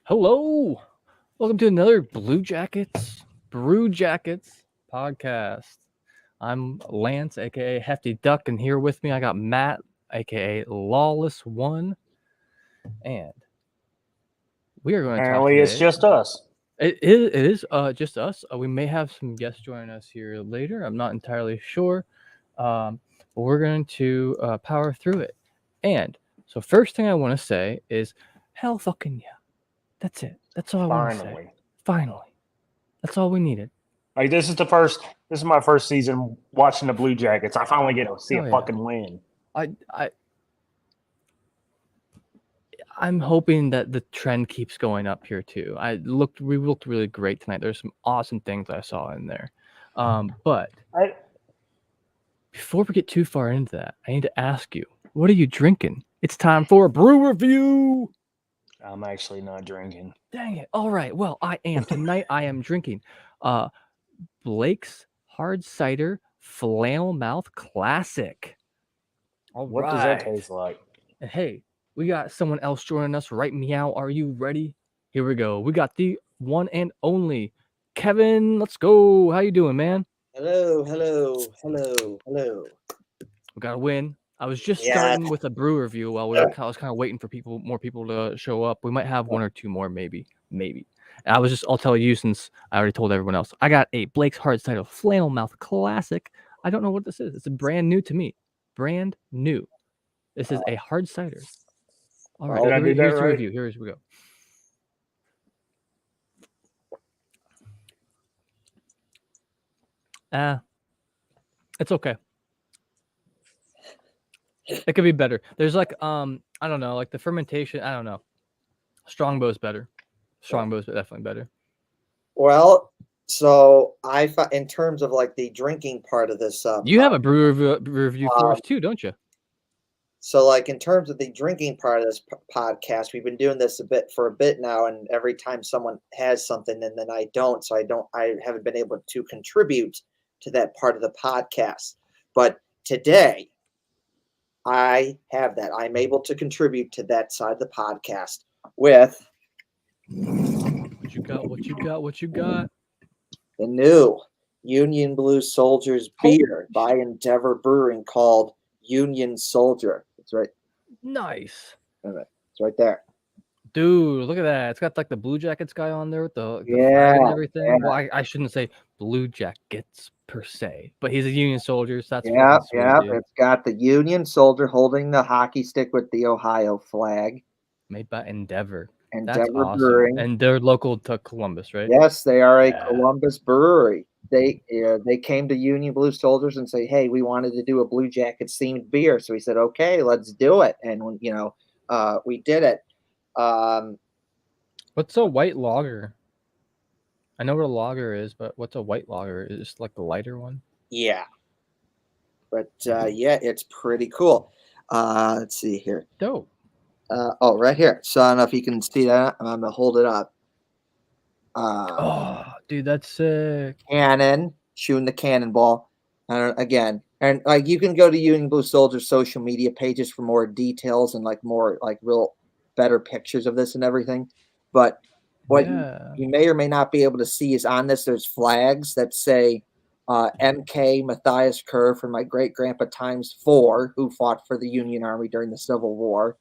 Hello, welcome to another Blue Jackets, Brew Jackets podcast. I'm Lance, aka Hefty Duck, and here with me I got Matt, aka Lawless One, and we are going to talk Apparently, it's today. just us. It is just us. We may have some guests joining us here later. I'm not entirely sure, but we're going to power through it. And so, first thing I want to say is, hell fucking yeah. That's it. That's all I want to say. Finally, Finally. That's all we needed. like this is my first season watching the Blue Jackets. I finally get to see Oh a yeah. fucking win. I'm hoping that the trend keeps going up here too. We looked really great tonight. There's some awesome things I saw in there. But I, before we get too far into that, I need to ask you, what are you drinking? It's time for a brew review. I'm actually not drinking. Dang it. All right. Well, I am. Tonight I am drinking Blake's Hard Cider Flannel Mouth Classic. All What does that right. taste like? And hey, we got someone else joining us right meow. Are you ready? Here we go. We got the one and only Kevin. Let's go. How you doing, man? Hello. We got a win. I was just Yeah. starting with a brew review while I was kind of waiting for more people to show up. We might have one or two more, maybe. And I'll tell you since I already told everyone else. I got a Blake's Hard Cider Flannel Mouth Classic. I don't know what this is. It's brand new to me. Brand new. This is a hard cider. All right, Did I do that here's the right? review. Here's we go. It's okay. It could be better. There's like I don't know, like the fermentation. I don't know. Strongbow's better. Strongbow's definitely better. Well, so in terms of like the drinking part of this, You have a brew review for us too, don't you? so like in terms of the drinking part of this podcast, we've been doing this for a bit now, and every time someone has something, and then I don't, I haven't been able to contribute to that part of the podcast. But today, I have that. I'm able to contribute to that side of the podcast with What you got? What you got? the new Union Blue Soldiers beer by Endeavor Brewing called Union Soldier. It's right. Nice. It's right there. Dude, look at that. It's got like the Blue Jackets guy on there with the Yeah, flag and everything. yeah. Well, I shouldn't say Blue Jackets per se, but he's a Union soldier, so that's Yeah, fucking sweet, yeah. dude. It's got the Union Soldier holding the hockey stick with the Ohio flag. Made by Endeavor. That's Endeavor awesome. Brewing. And they're local to Columbus, right? Yes, they are a Yeah. Columbus brewery. They came to Union Blue Soldiers and say, "Hey, we wanted to do a Blue Jackets themed beer." So we said, "Okay, let's do it." And when we did it. What's a white lager? I know what a lager is, but what's a white lager? Is it like the lighter one? Yeah. But yeah, it's pretty cool. Let's see here. Dope. Right here. So I don't know if you can see that. I'm gonna hold it up. Oh, dude, that's sick. Cannon shooting the cannonball. Again, and like you can go to Union Blue Soldiers social media pages for more details and like more like real better pictures of this and everything. But what you may or may not be able to see is on this. There's flags that say MK Matthias Kerr for my great grandpa ×4, who fought for the Union Army during the Civil War.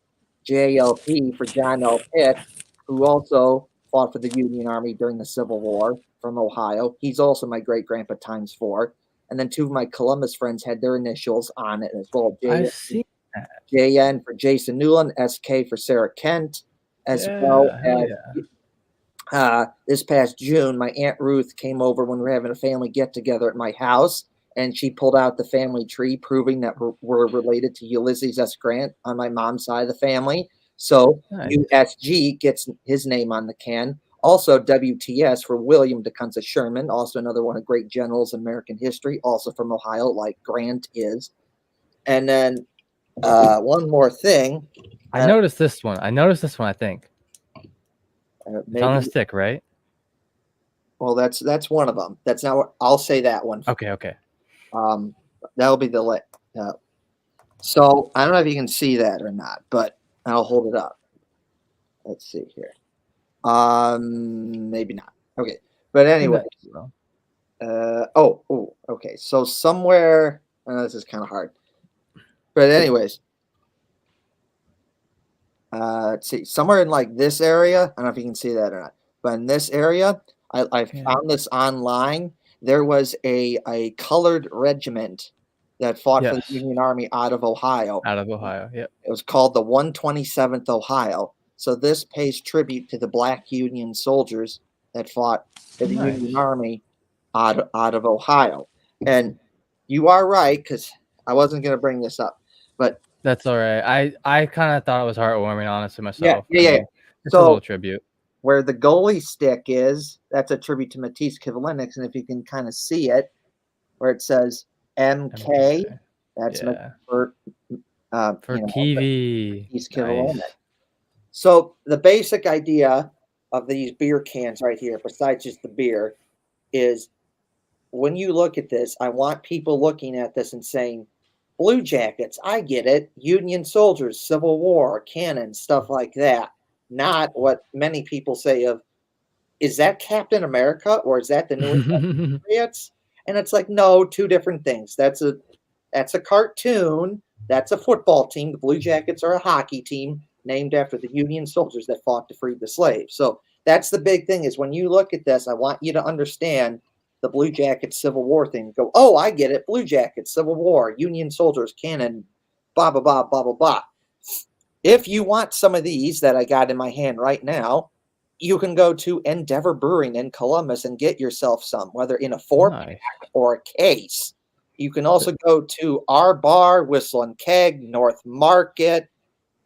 JLP for John L. Pitt, who also fought for the Union Army during the Civil War from Ohio. He's also my great grandpa ×4. And then two of my Columbus friends had their initials on it as well. I see that. JN for Jason Newland, SK for Sarah Kent, as well as this past June, my Aunt Ruth came over when we were having a family get-together at my house, and she pulled out the family tree, proving that we're related to Ulysses S. Grant on my mom's side of the family. So Nice. USG gets his name on the can. Also WTS for William Tecumseh Sherman, also another one of great generals in American history, also from Ohio, like Grant is. And then one more thing. I noticed this one. I think. It's on a stick, right? Well, that's one of them. That's not what I'll say that one. Okay. That'll be the lit. So I don't know if you can see that or not, but I'll hold it up. Let's see here. Maybe not. Okay, but anyway. Okay. So somewhere, this is kind of hard. But anyways, let's see. Somewhere in like this area, I don't know if you can see that or not, but in this area, I found this online. There was a colored regiment that fought for the Union Army out of Ohio. Out of Ohio, yep. It was called the 127th Ohio. So this pays tribute to the Black Union soldiers that fought for the Union Army out of Ohio. And you are right, because I wasn't going to bring this up, but that's all right. I kind of thought it was heartwarming, honestly, myself. Yeah. It's a little tribute. Where the goalie stick is, that's a tribute to Matisse Kivlenieks, and if you can kind of see it, where it says MK, that's for Kiwi. Matisse Kivlenieks. So the basic idea of these beer cans right here, besides just the beer, is when you look at this, I want people looking at this and saying, Blue Jackets, I get it. Union soldiers, Civil War, cannons, stuff like that. Not what many people say of, is that Captain America or is that the new Patriots? And it's like, no, two different things. That's a cartoon. That's a football team. The Blue Jackets are a hockey team named after the Union soldiers that fought to free the slaves. So that's the big thing, is when you look at this, I want you to understand the Blue Jackets Civil War thing. Go, oh, I get it. Blue Jackets, Civil War, Union soldiers, cannon, blah, blah, blah, blah, blah, blah. If you want some of these that I got in my hand right now, you can go to Endeavor Brewing in Columbus and get yourself some, whether in a 4-pack or a case. You can also go to Our Bar, Whistle and Keg, North Market,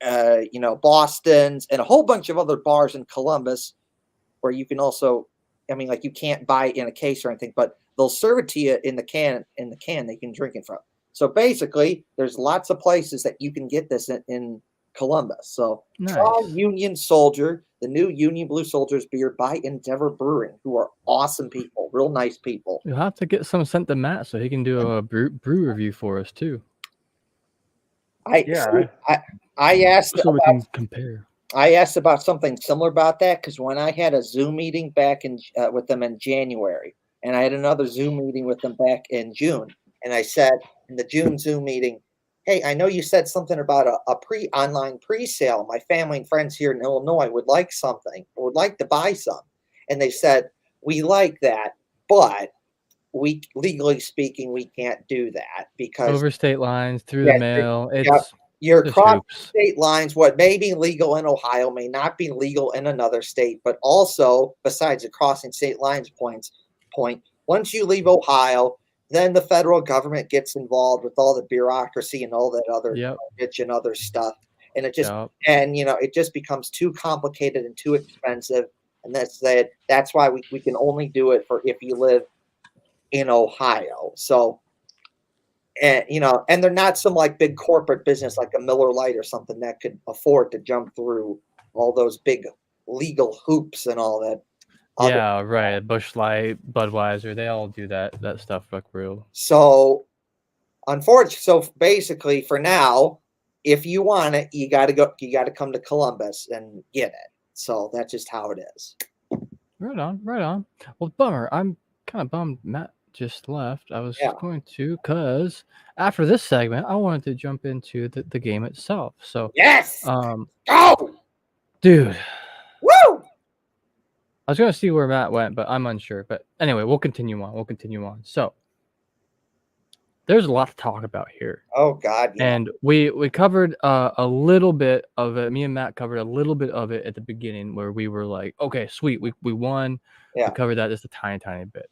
Boston's, and a whole bunch of other bars in Columbus where you can also, like you can't buy it in a case or anything, but they'll serve it to you in the can they can drink it from. So basically, there's lots of places that you can get this in Columbus. So try Union Soldier, the new Union Blue Soldiers beer by Endeavor Brewing, who are awesome people, real nice people. You'll have to get some sent to Matt so he can do a brew review for us too. I asked so we can compare. I asked about something similar about that because when I had a Zoom meeting back in with them in January, and I had another Zoom meeting with them back in June, and I said in the June Zoom meeting, hey, I know you said something about a online pre-sale. My family and friends here in Illinois would like something, would like to buy some. And they said, we like that, but we, legally speaking, we can't do that because over state lines, through the mail. You're crossing state lines. What may be legal in Ohio may not be legal in another state, but also, besides the crossing state lines point, once you leave Ohio, then the federal government gets involved with all the bureaucracy and all that other garbage and other stuff. And it just it just becomes too complicated and too expensive. And that's why we can only do it for if you live in Ohio. So and they're not some like big corporate business like a Miller Lite or something that could afford to jump through all those big legal hoops and all that. Yeah, right. Busch Light, Budweiser, they all do that stuff like real. So, unfortunately, so basically, for now, if you want it, you got to come to Columbus and get it. So that's just how it is. Right on. Well, bummer. I'm kind of bummed Matt just left. I was going to, because after this segment, I wanted to jump into the game itself. So yes, go, dude. Woo! I was going to see where Matt went, but I'm unsure. But anyway, we'll continue on. So there's a lot to talk about here. Oh, God. Yeah. And we covered a little bit of it. Me and Matt covered a little bit of it at the beginning where we were like, okay, sweet. We won. Yeah. We covered that just a tiny, tiny bit.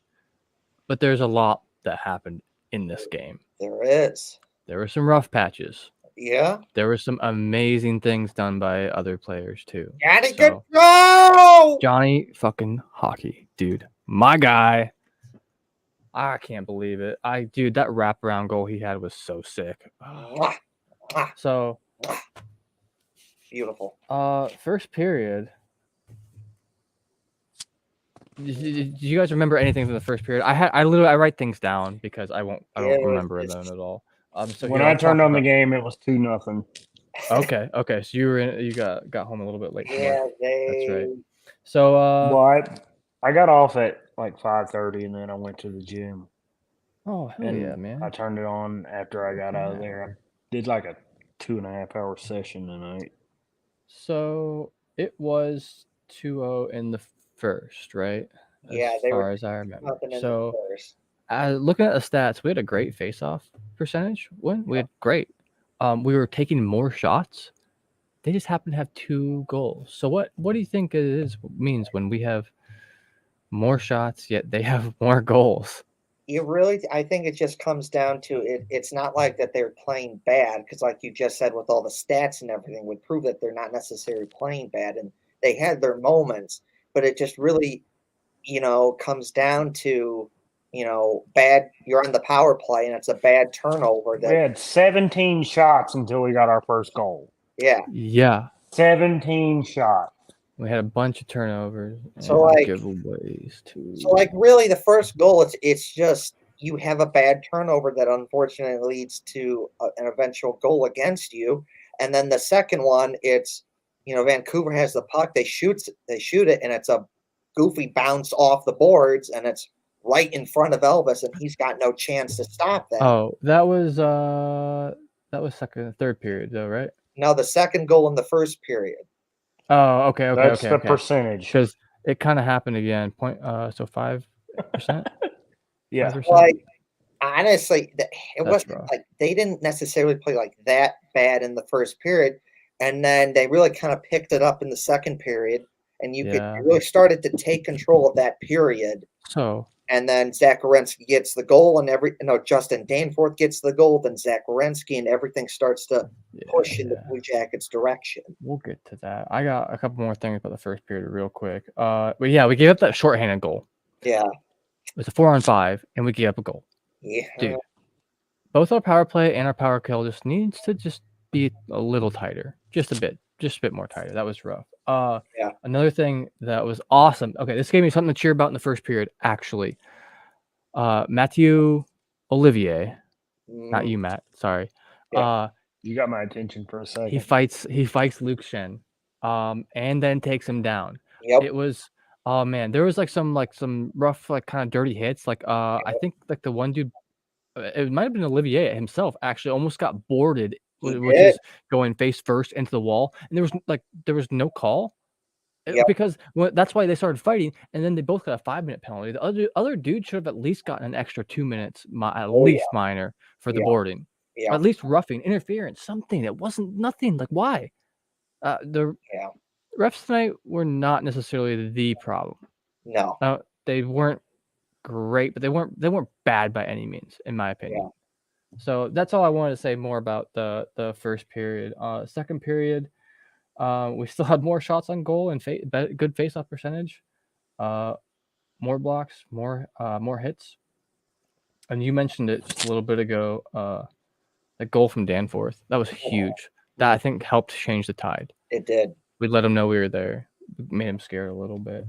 But there's a lot that happened in this game. There is. There were some rough patches. Yeah. There were some amazing things done by other players too. Johnny fucking Hockey, dude. My guy. I can't believe it. Dude, that wraparound goal he had was so sick. So beautiful. First period. Did you guys remember anything from the first period? I write things down because I don't remember them at all. So when I turned on the game, it was 2-0. Okay. So you got home a little bit late. Yeah, that's right. So Well, I got off at like 5:30, and then I went to the gym. oh hell And yeah, man. I turned it on after I got out of Yeah. there. I did like a 2.5 hour session tonight. So it was 2-0 in the first, right? Yeah, As they were far as I remember. nothing in the So first. looking at the stats, we had a great face-off percentage. We had great. We were taking more shots. They just happen to have 2 goals. So what do you think it means when we have more shots yet they have more goals? I think it just comes down to it. It's not like that they're playing bad because, like you just said, with all the stats and everything, would prove that they're not necessarily playing bad, and they had their moments. But it just really, comes down to, bad. You're on the power play, and it's a bad turnover. We That had 17 shots until we got our first goal. yeah. Yeah. 17 shots. We had a bunch of turnovers and So like, giveaways too. really, the first goal, it's just you have a bad turnover that unfortunately leads to an eventual goal against you, and then the second one, it's Vancouver has the puck, they shoot it, and it's a goofy bounce off the boards, and it's right in front of Elvis, and he's got no chance to stop that. Oh, that was third period though, right? Now the second goal in the first period. Oh, okay. That's the percentage. Because it kind of happened again. So 5%. Yeah. 5%? Like honestly, it That's wasn't rough. like they didn't necessarily play like that bad in the first period, and then they really kind of picked it up in the second period, and you really started to take control of that period. So And then Zach Werenski gets the goal, and Justin Danforth gets the goal. Then Zach Werenski, and everything starts to push in the Blue Jackets' direction. We'll get to that. I got a couple more things about the first period real quick. But yeah, we gave up that shorthanded goal. Yeah, it was a 4-on-5, and we gave up a goal. Yeah, Dude, both our power play and our power kill just needs to just be a little tighter, just a bit more tighter. That was rough. yeah. Another thing that was awesome. Okay, this gave me something to cheer about in the first period. Actually, Mathieu Olivier, not you, Matt. Sorry. Yeah. You got my attention for a second. He fights Luke Shen, and then takes him down. Yep. It was, oh man, there was like some rough, like kind of dirty hits. Like I think like the one dude, it might have been Olivier himself, actually almost got boarded, which is going face first into the wall, and there was no call. Yep. Because that's why they started fighting, and then they both got a 5-minute penalty. The other dude should have at least gotten an extra 2 minutes, minor for the boarding. Yeah. At least roughing, interference, something. It wasn't nothing. Like why? The refs tonight were not necessarily the problem. No. They weren't great, but they weren't bad by any means, in my opinion. Yeah. So that's all I wanted to say more about the first period. Second period, we still had more shots on goal and good face-off percentage, more blocks, more hits. And you mentioned it just a little bit ago. The goal from Danforth, that was huge. That I think helped change the tide. It did. We let him know we were there. We made him scared a little bit.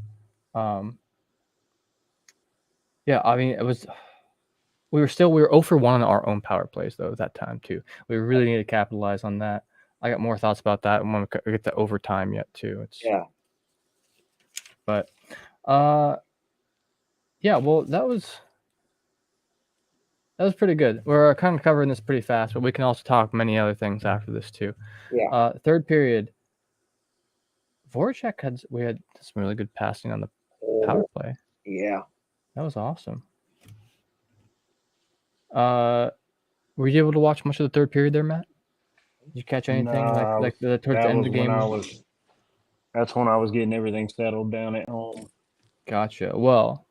Yeah, I mean, we were 0 for 1 on our own power plays though at that time too. We really need to capitalize on that. I got more thoughts about that. I want to get to overtime yet too. But yeah, well, that was pretty good. We're kind of covering this pretty fast, but we can also talk many other things after this too. Yeah. Third period, Voracek we had some really good passing on the power play. Yeah. That was awesome. Were you able to watch much of the third period there, Matt? Did you catch anything like towards the end of the game? That's when I was getting everything settled down at home. Gotcha. Well,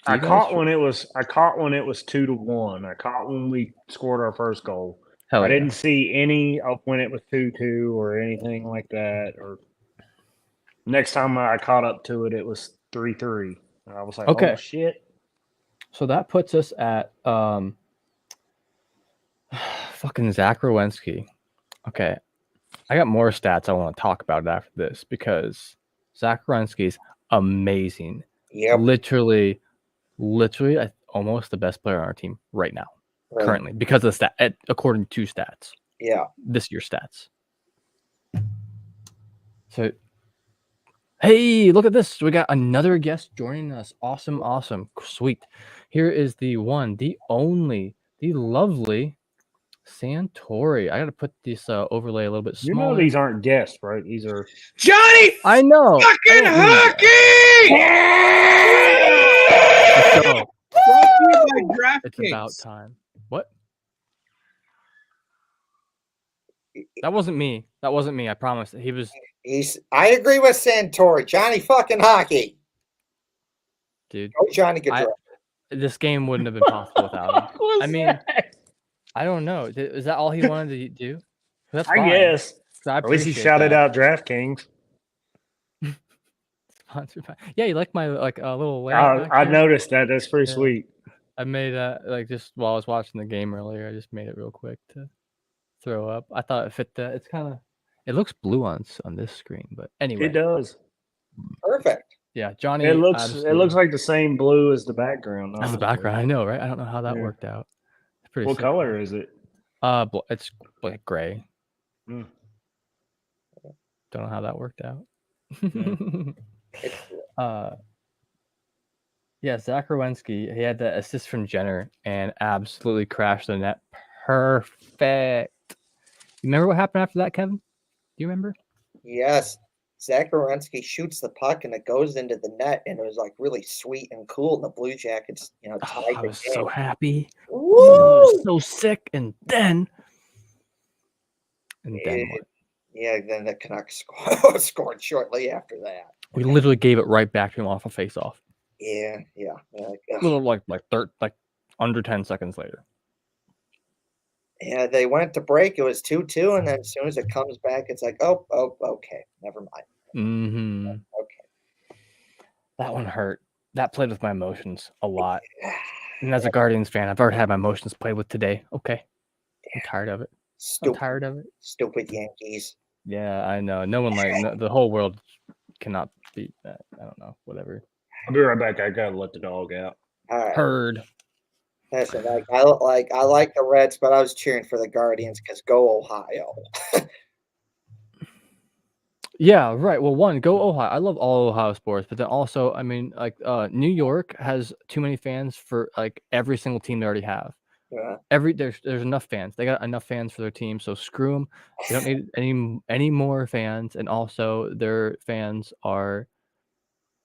I caught when it was 2-1. I caught when we scored our first goal. I didn't see any of when it was 2-2 or anything like that. Or next time I caught up to it, it was 3-3. And I was like, oh shit. So that puts us at fucking Zach Werenski. Okay. I got more stats I want to talk about after this because Zach Werenski's amazing. Yep. Literally almost the best player on our team right now, currently, because of the stat, according to stats. Yeah. This year's stats. So Hey, look at this. We got another guest joining us. Awesome. Sweet. Here is the one, the only, the lovely Santori. I got to put this overlay a little bit smaller. You know these aren't guests, right? These are Johnny. I know. Fucking hockey. Let's go. Brought to you by DraftKings. It's about time. What? That wasn't me. I promise. He was. I agree with Santori. Johnny fucking hockey. Dude. Go Johnny Gaudreau. This game wouldn't have been possible without him. I mean, I don't know. Is that all he wanted to do? That's fine. I guess. At least he shouted out DraftKings. Sponsored by. Yeah, you like my little layout? I noticed that. That's pretty sweet. I made that just while I was watching the game earlier. I just made it real quick to throw up. I thought it fit that. It's kind of. It looks blue on this screen, but anyway. It does. Perfect. Yeah, Johnny. It looks like the same blue as the background. As the background, I know, right? I don't know how that worked out. It's pretty. What color is it? It's like gray. Mm. Don't know how that worked out. Yeah, Zach Rowensky, he had the assist from Jenner and absolutely crashed the net. Perfect. You remember what happened after that, Kevin? Do you remember? Yes. Zach Rowensky shoots the puck and it goes into the net, and it was like really sweet and cool. And the Blue Jackets, tied I was so happy. Woo! I was so sick. And then what? Yeah, then the Canucks scored shortly after that. We literally gave it right back to him off a face-off. Yeah. Little like under 10 seconds later. Yeah, they went to break. It was 2-2, and then as soon as it comes back, it's like, oh, okay, never mind. Mm-hmm. Okay. That one hurt. That played with my emotions a lot. And as a Guardians fan, I've already had my emotions played with today. Okay. I'm tired of it. Stupid Yankees. Yeah, I know. No one the whole world cannot beat that. I don't know. Whatever. I'll be right back. I gotta let the dog out. All right. Heard. Listen, I like the Reds, but I was cheering for the Guardians because go Ohio. Yeah, right. Well, go Ohio. I love all Ohio sports, but then also, I mean, New York has too many fans for every single team they already have. Yeah. There's enough fans. They got enough fans for their team, so screw them. They don't need any more fans, and also their fans are.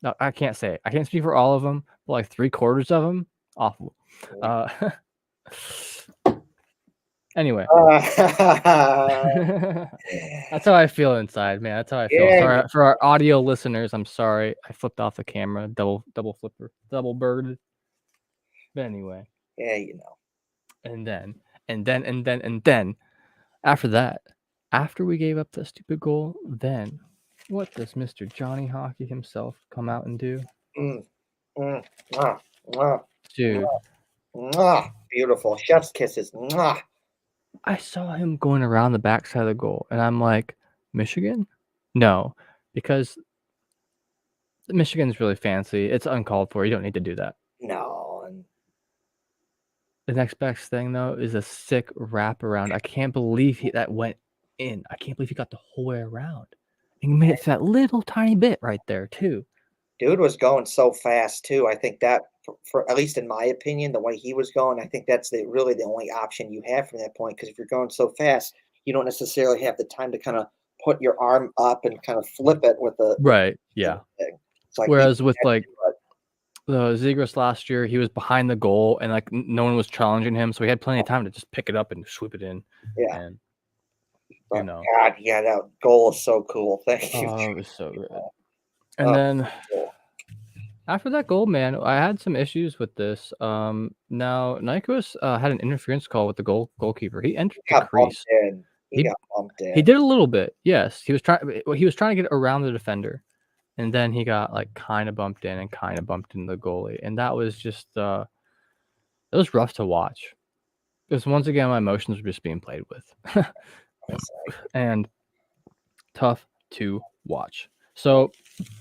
No, I can't say it. I can't speak for all of them, but like 3/4 of them, awful. Anyway, that's how I feel inside, man. That's how I feel. Yeah. Sorry for our audio listeners. I'm sorry. I flipped off the camera. Double flipper. Double birded. But anyway. Yeah, And then, after that, after we gave up the stupid goal, then what does Mr. Johnny Hockey himself come out and do? Dude. Beautiful. Chef's kisses. I saw him going around the backside of the goal, and I'm like, Michigan? No, because Michigan's really fancy. It's uncalled for. You don't need to do that. No. The next best thing, though, is a sick wraparound. I can't believe that went in. I can't believe he got the whole way around. And he made it that little tiny bit right there, too. Dude was going so fast, too. I think that, for at least in my opinion, the way he was going, I think that's really the only option you have from that point. Because if you're going so fast, you don't necessarily have the time to kind of put your arm up and kind of flip it with the right. Yeah. Thing. It's like whereas with the Zegras last year, he was behind the goal and no one was challenging him, so he had plenty of time to just pick it up and swoop it in. Yeah. And, God, yeah, that goal is so cool. Thank you. Oh, it was so good. And then after that goal, man, I had some issues with this. Now Nyquist had an interference call with the goalkeeper. He entered the crease. He got bumped in. He did a little bit. Yes, he was trying to get around the defender. And then he got kind of bumped in and kind of bumped into the goalie. And that was just it was rough to watch. Because once again, my emotions were just being played with. And tough to watch. So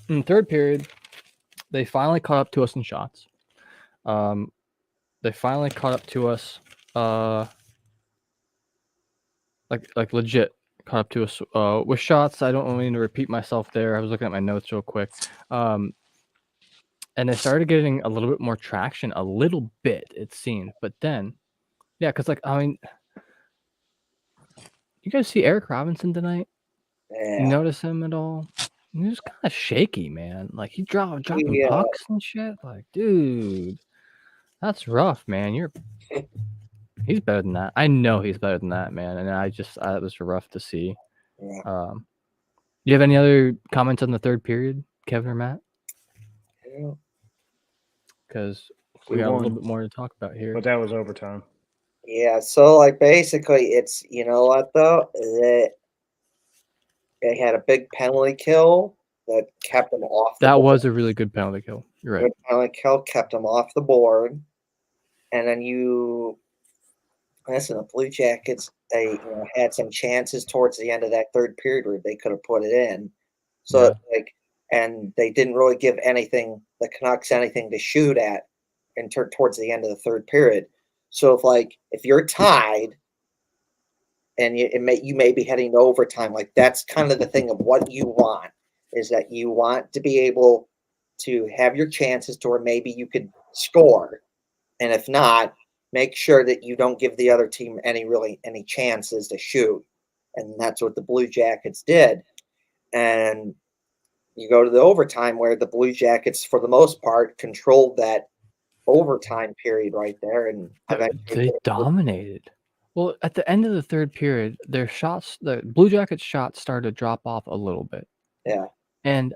in the third period, they finally caught up to us in shots. They finally caught up to us like legit caught up to us with shots. I don't mean to repeat myself there. I was looking at my notes real quick. And they started getting a little bit more traction, a little bit, it seemed. But then, yeah, because, like, I mean, you guys see Eric Robinson tonight? Yeah. You notice him at all? He was kind of shaky, man. Like, he dropping pucks and shit. Like, dude, that's rough, man. He's better than that. I know he's better than that, man. And it was rough to see. Yeah. You have any other comments on the third period, Kevin or Matt? Because we got a little bit more to talk about here. But that was overtime. Yeah, so like basically it's, you know what though, that they had a big penalty kill that kept them off the board. That was a really good penalty kill. You're right. Good penalty kill kept them off the board. And then listen, the Blue Jackets, they had some chances towards the end of that third period where they could have put it in. So and they didn't really give the Canucks anything to shoot at towards the end of the third period. So if you're tied and you may be heading to overtime, like that's kind of the thing of what you want, is that you want to be able to have your chances to where maybe you could score. And if not, make sure that you don't give the other team any chances to shoot. And that's what the Blue Jackets did. And you go to the overtime where the Blue Jackets, for the most part, controlled that overtime period right there. And they dominated. Well, at the end of the third period, the Blue Jackets shots started to drop off a little bit. Yeah. And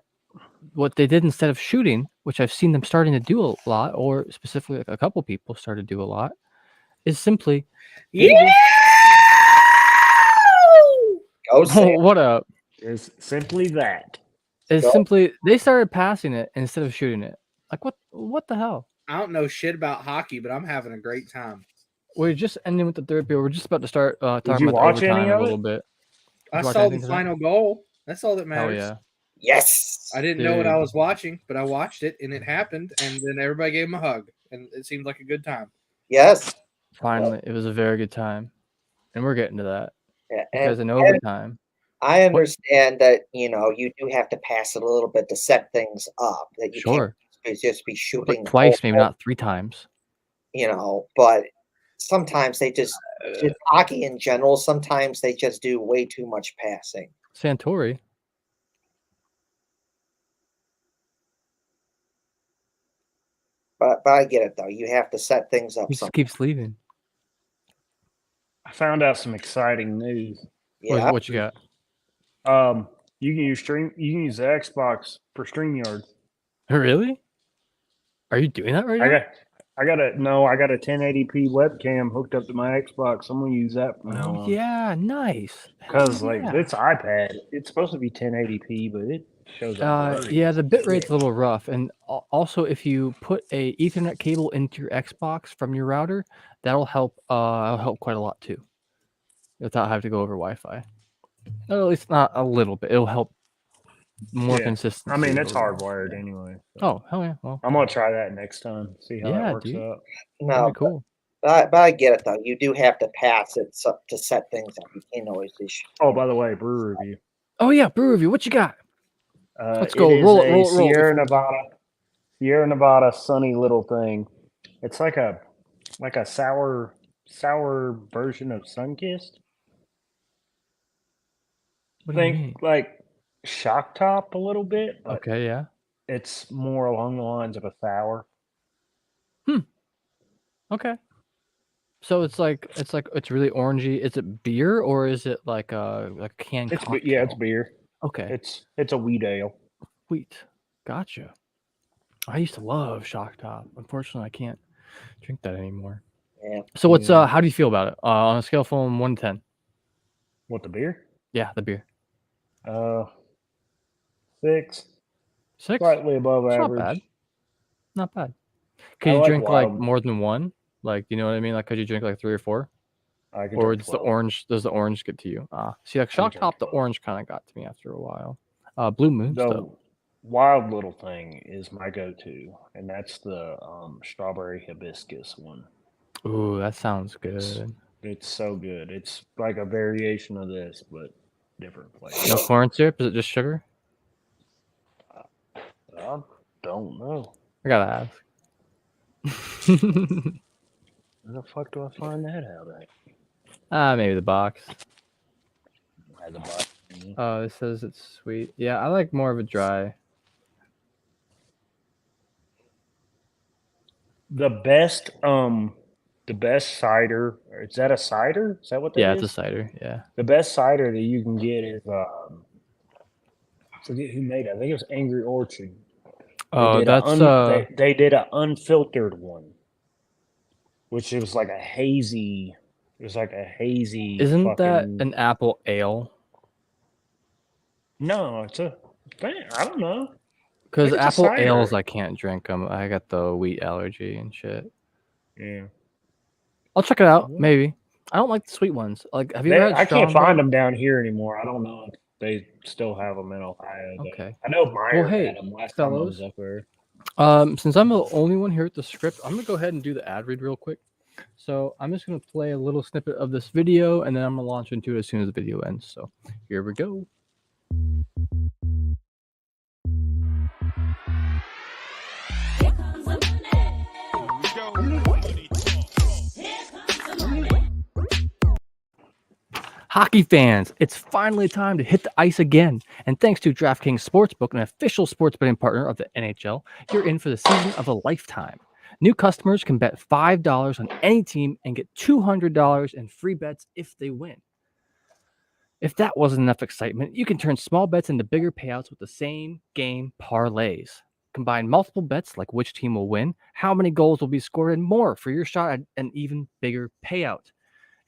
what they did instead of shooting, which I've seen them starting to do a lot, or specifically a couple people started to do a lot, is simply what up? Is simply that. They started passing it instead of shooting it. Like what the hell? I don't know shit about hockey, but I'm having a great time. We're just ending with the third period. We're just about to start talking about the overtime a little bit. I saw the final goal. That's all that matters. Oh yeah. Yes. I didn't know what I was watching, but I watched it and it happened, and then everybody gave him a hug, and it seemed like a good time. Yes. Finally, it was a very good time, and we're getting to that. Yeah, because in overtime. I understand that you do have to pass it a little bit to set things up. That you can't just be shooting twice, maybe not 3 times. But sometimes they just hockey in general. Sometimes they just do way too much passing. Santori. But I get it though. You have to set things up. He just keeps leaving. I found out some exciting news. Yeah. What you got? You can use the Xbox for StreamYard. Really? Are you doing that right now? I got a 1080p webcam hooked up to my Xbox. I'm gonna use that from now on. Yeah, nice. Because it's iPad. It's supposed to be 1080p, but it shows up. Yeah, the bitrate's a little rough, and also if you put a Ethernet cable into your Xbox from your router, that'll help. That'll help quite a lot too, without having to go over Wi-Fi. Or at least not a little bit. It'll help more consistent. I mean, it's hardwired anyway. So. Oh, hell yeah! Well, I'm gonna try that next time. See how that works out. No, cool. But I get it though. You do have to pass it to set things up. You can't always just. Oh, by the way, brew review. Oh yeah, brew review. What you got? Let's go. Roll. Sierra Nevada, sunny little thing. It's like a sour version of Sunkist. Think like Shock Top a little bit. But okay, yeah. It's more along the lines of a sour. Okay. So it's really orangey. Is it beer or is it like a canned cocktail? Yeah, it's beer. Okay. It's a wheat ale. Wheat. Gotcha. I used to love Shock Top. Unfortunately, I can't drink that anymore. Yeah. So what's how do you feel about it on a scale from 1 to 10? What, the beer? Yeah, the beer. 6. 6? Slightly above average. Not bad. Not bad. Could you drink like more than one? Like, you know what I mean? Like, could you drink like 3 or 4? Or does the orange get to you? See, like Shock Top, the orange kind of got to me after a while. Blue Moon stuff. Wild Little Thing is my go-to, and that's the strawberry hibiscus one. Ooh, that sounds good. It's so good. It's like a variation of this, but different flavors. No corn syrup? Is it just sugar? I don't know. I gotta ask. Where the fuck do I find that out at? Maybe the box. Has a box. Oh, it says it's sweet. Yeah, I like more of a dry. The best cider. Is that a cider? Is that what that is? Yeah, it's a cider. Yeah. The best cider that you can get is I forget who made it. I think it was Angry Orchard. Oh, that's they did an unfiltered one, which it was like a hazy. It was like a hazy. Isn't that an apple ale? No, it's a. I don't know. Because apple ales, I can't drink them. I got the wheat allergy and shit. Yeah. I'll check it out. Maybe. I don't like the sweet ones. Like, have you ever had I can't find them down here anymore. I don't know if they still have them in Ohio. Okay. I know Meyer hey, had them last time I was up there. Since I'm the only one here at the script, I'm gonna go ahead and do the ad read real quick. So I'm just gonna play a little snippet of this video, and then I'm gonna launch into it as soon as the video ends. So here we go. Hockey fans, it's finally time to hit the ice again. And thanks to DraftKings Sportsbook, an official sports betting partner of the NHL, you're in for the season of a lifetime. New customers can bet $5 on any team and get $200 in free bets if they win. If that wasn't enough excitement, you can turn small bets into bigger payouts with the same game parlays. Combine multiple bets like which team will win, how many goals will be scored, and more for your shot at an even bigger payout.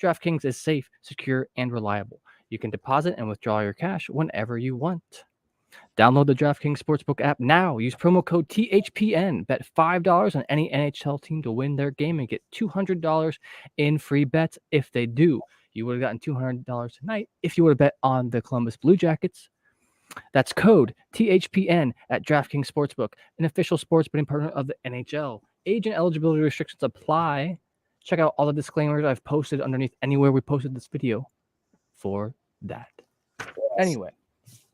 DraftKings is safe, secure, and reliable. You can deposit and withdraw your cash whenever you want. Download the DraftKings Sportsbook app now. Use promo code THPN. Bet $5 on any NHL team to win their game and get $200 in free bets if they do. You would have gotten $200 tonight if you would have bet on the Columbus Blue Jackets. That's code THPN at DraftKings Sportsbook, an official sports betting partner of the NHL. Age and eligibility restrictions apply. Check out all the disclaimers I've posted underneath anywhere we posted this video for that. Yes. Anyway.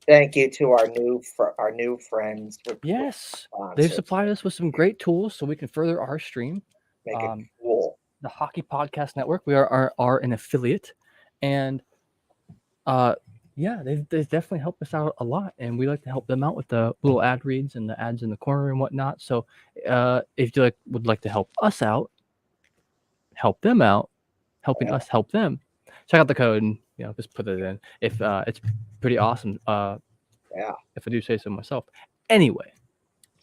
Thank you to our new friends. Yes. They've supplied us with some great tools so we can further our stream. Make it cool. The Hockey Podcast Network. We are an affiliate. And yeah, they've definitely helped us out a lot. And we like to help them out with the little ad reads and the ads in the corner and whatnot. So if you would like to help us out, help them out, helping us help them, check out the code and just put it in. If it's pretty awesome. If I do say so myself. Anyway,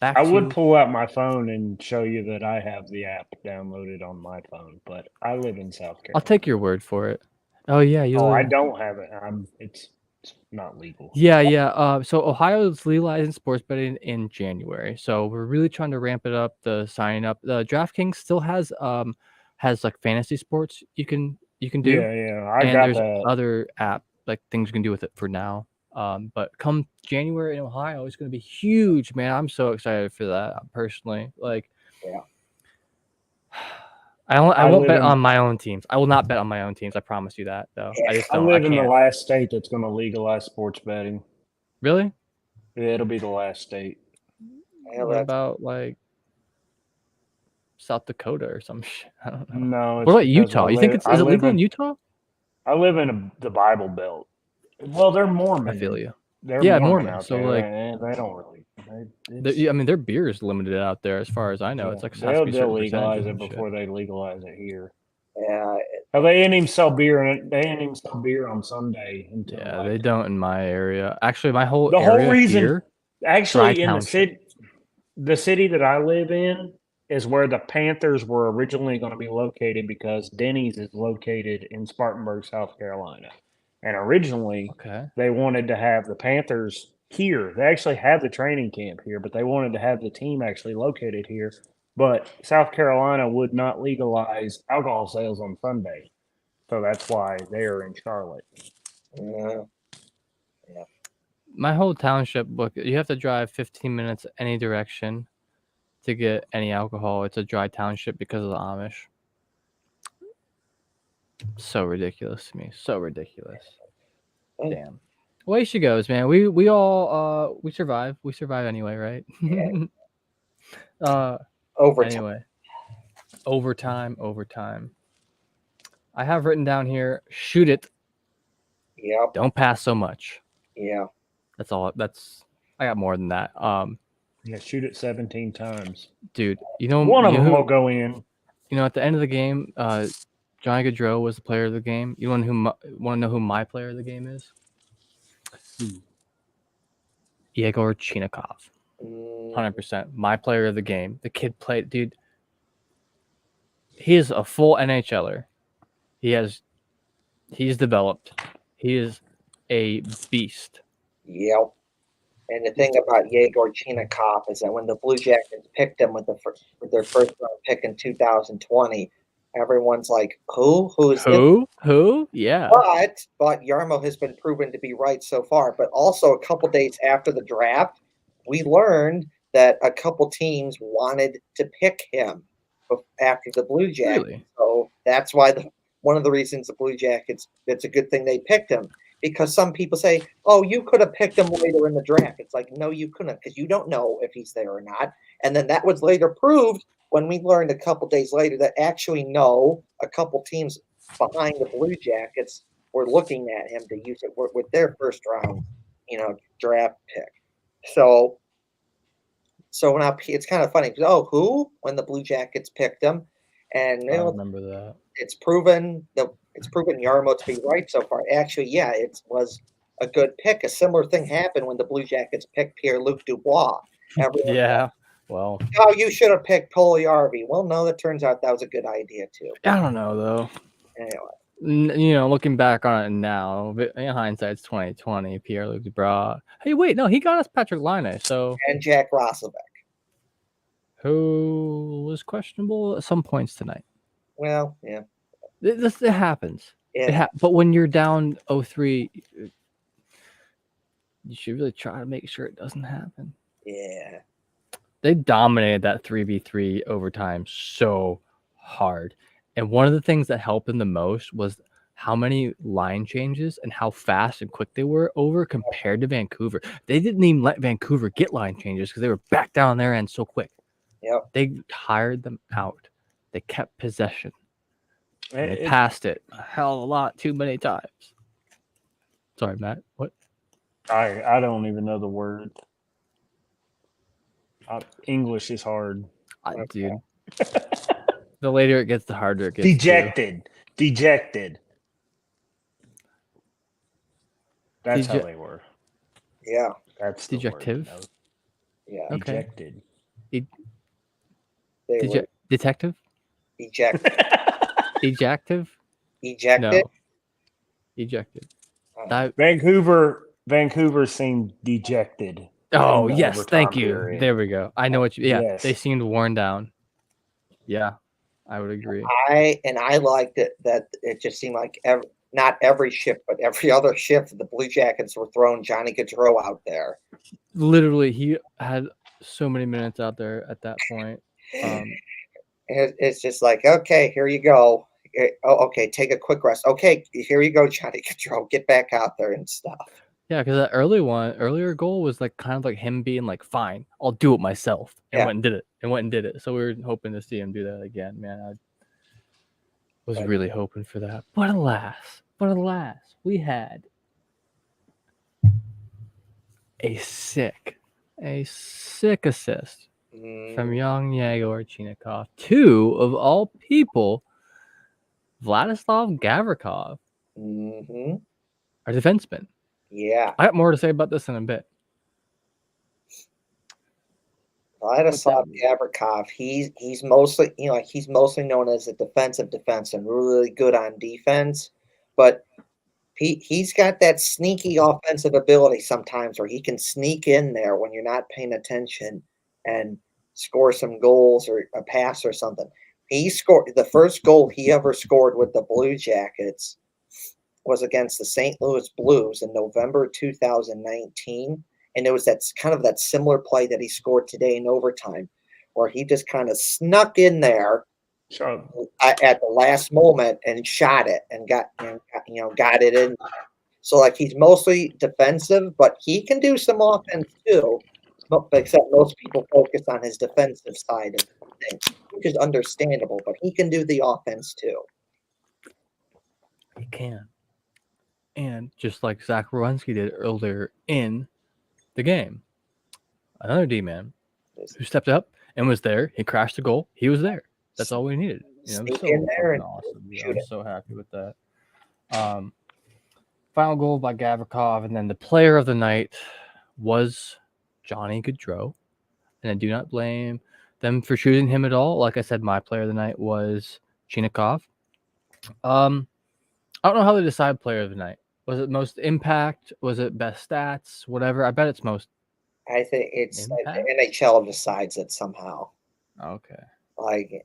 I would pull out my phone and show you that I have the app downloaded on my phone, but I live in South Carolina. I'll take your word for it. Oh yeah, I don't have it. It's not legal. Yeah. So Ohio is legalizing sports betting in January. So we're really trying to ramp it up. The signing up. The DraftKings still has like fantasy sports you can do. Yeah. I got that. Other app like things you can do with it for now. But come January in Ohio, it's going to be huge, man. I'm so excited for that personally. Like, I won't bet on my own teams. I will not bet on my own teams. I promise you that, though. I live in the last state that's going to legalize sports betting. Really? Yeah, it'll be the last state. What about like South Dakota or some shit? I don't know. No. What about Utah? You think is it legal in Utah? I live in the Bible Belt. Well, they're Mormon. I feel you. They're Mormon. Out so there. like, they don't really. I mean, their beer is limited out there, as far as I know. It's like they'll legalize it before they legalize it here. Yeah. They ain't even sell beer. They ain't even sell beer on Sunday. Until they don't in my area. Actually, my whole reason. Here, actually, in the city that I live in is where the Panthers were originally going to be located, because Denny's is located in Spartanburg, South Carolina. And originally, they wanted to have the Panthers here. They actually have the training camp here, but they wanted to have the team actually located here. But South Carolina would not legalize alcohol sales on Sunday. So that's why they are in Charlotte. Yeah. My whole township, look, you have to drive 15 minutes any direction to get any alcohol. It's a dry township because of the Amish. So ridiculous to me. So ridiculous. Damn. Way she goes, man. We all we survive. We survive anyway, right? Overtime. Anyway. Overtime. I have written down here, shoot it. Yep. Don't pass so much. Yeah. That's all. I got more than that. Yeah, shoot it 17 times. Dude, you know one of them who, will go in. You know, at the end of the game, Johnny Gaudreau was the player of the game. You want to know who my player of the game is? Yegor Chinikov. 100%. My player of the game. The kid played, dude. He is a full NHLer. He's developed. He is a beast. Yep. And the thing about Yegor Chinikov is that when the Blue Jackets picked him with their first round pick in 2020, everyone's like, "Who? Who's this?" Who? Yeah. But Yarmo has been proven to be right so far. But also, a couple days after the draft, we learned that a couple teams wanted to pick him after the Blue Jackets. Really? So that's why one of the reasons the Blue Jackets, it's a good thing they picked him. Because some people say, "Oh, you could have picked him later in the draft." It's like, no, you couldn't, because you don't know if he's there or not. And then that was later proved when we learned a couple days later that actually, no, a couple teams behind the Blue Jackets were looking at him to use it with their first round, draft pick. So now it's kind of funny. Who? When the Blue Jackets picked him, and I remember that. It's proven Yarmo to be right so far. Actually, yeah, it was a good pick. A similar thing happened when the Blue Jackets picked Pierre-Luc Dubois. Yeah. Well. Oh, you should have picked Puljujärvi. Well, no, it turns out that was a good idea too. I don't know though. Anyway. Looking back on it now, in hindsight, it's 2020. Pierre-Luc Dubois. Hey, wait, no, he got us Patrick Laine. And Jack Roslovic, who was questionable at some points tonight. Well, yeah. It happens. Yeah. But when you're down 0-3, you should really try to make sure it doesn't happen. Yeah. They dominated that 3v3 overtime so hard. And one of the things that helped them the most was how many line changes and how fast and quick they were over compared to Vancouver. They didn't even let Vancouver get line changes because they were back down their end so quick. Yep. They tired them out. They kept possession. And they passed it a hell of a lot too many times. Sorry, Matt. What? I don't even know the word. English is hard. Dude. The later it gets, the harder it gets. Dejected. That's how they were. Yeah. That's the dejective. Word, Yeah. Okay. Dejected. Detective? Ejected. Ejective? Ejected? No. Ejected. Vancouver seemed dejected. Oh, yes. Thank you. Period. There we go. I know what you... Yeah, yes. They seemed worn down. Yeah, I would agree. I liked it that it just seemed like not every shift, but every other shift, the Blue Jackets were throwing Johnny Gaudreau out there. Literally, he had so many minutes out there at that point. It's just like, okay, here you go. Oh, okay, take a quick rest. Okay, here you go, Johnny Gaudreau. Get back out there and stuff. Yeah, because that earlier goal was like kind of like him being like, fine, I'll do it myself. And went and did it. So we were hoping to see him do that again, man. I was really hoping for that. But alas, we had a sick assist from young Yegor Chinikov. 2 of all people, Vladislav Gavrikov, our defenseman. Yeah, I got more to say about this in a bit. Vladislav Gavrikov, he's mostly known as a defensive defenseman, really good on defense, but he's got that sneaky offensive ability sometimes where he can sneak in there when you're not paying attention and score some goals or a pass or something. He scored the first goal he ever scored with the Blue Jackets was against the St. Louis Blues in November 2019. And it was that similar play that he scored today in overtime, where he just kind of snuck in there at the last moment and shot it and got it in. So like he's mostly defensive, but he can do some offense too. Except most people focus on his defensive side of things, which is understandable. But he can do the offense too. He can. And just like Zach Werenski did earlier in the game, another D-man who stepped up and was there. He crashed the goal. He was there. That's all we needed. Sneak in there and awesome. Yeah, I'm so happy with that. Final goal by Gavrikov, and then the player of the night was Johnny Gaudreau. And I do not blame them for choosing him at all. Like I said, my player of the night was Chinikov. I don't know how they decide player of the night. Was it most impact? Was it best stats? Whatever. I bet it's most. I think it's like the NHL decides it somehow. Okay. Like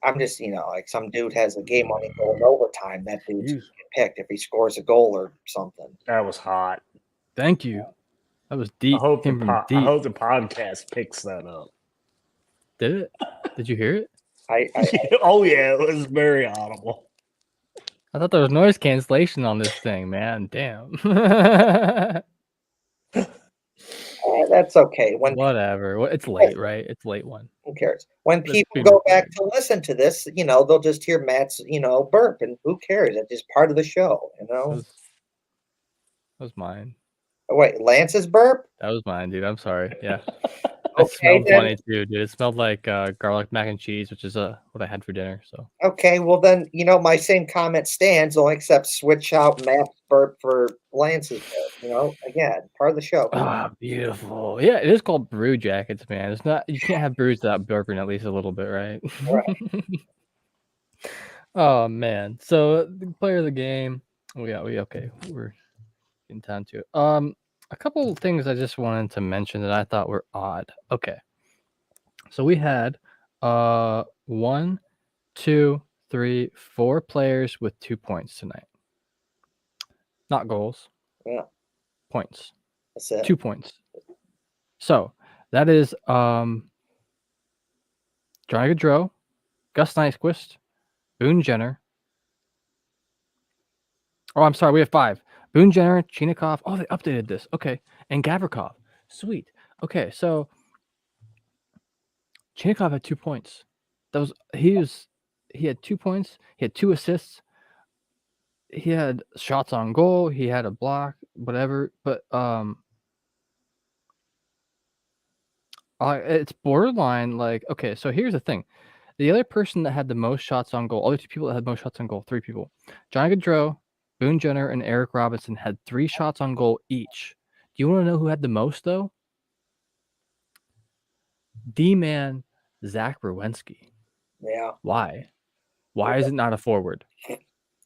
I'm just, like some dude has a game-winning goal in overtime. That dude's get picked if he scores a goal or something. That was hot. Thank you. That was deep. I hope the podcast picks that up. Did it? Did you hear it? Oh yeah, it was very audible. I thought there was noise cancellation on this thing, man. Damn. That's okay. Whatever. It's late, right? It's late one. Who cares? When people go back to listen to this, they'll just hear Matt's, burp, and who cares? It's just part of the show, That was mine. Oh, wait, Lance's burp? That was mine, dude. I'm sorry. Yeah. Okay, it smelled funny too, dude. It smelled like garlic mac and cheese, which is what I had for dinner. So okay, well then my same comment stands, only except switch out Matt's burp for Lance's burp. Again, part of the show. Ah, beautiful. Yeah, it is called Brew Jackets, man. It's not. You can't have brews without burping at least a little bit, right? Right. Oh man. So the player of the game. We're getting down to it. A couple of things I just wanted to mention that I thought were odd. Okay. So we had 1, 2, 3, 4 players with 2 points tonight. Not goals. Yeah. Points. That's it. 2 points. So that is Johnny Gaudreau, Gus Nyquist, Boone Jenner. Oh, I'm sorry. We have 5. Boone Jenner, Chinikov. Oh, they updated this. Okay. And Gavrikov. Sweet. Okay, so Chinikov had 2 points. He had 2 points. He had 2 assists. He had shots on goal. He had a block, whatever. But it's borderline. Like, okay, so here's the thing: the other person that had the most shots on goal, other 2 people that had most shots on goal, 3 people, Johnny Gaudreau, Boone Jenner, and Eric Robinson had 3 shots on goal each. Do you want to know who had the most though? D-man Zach Werenski. Yeah. Why? Why is it not a forward?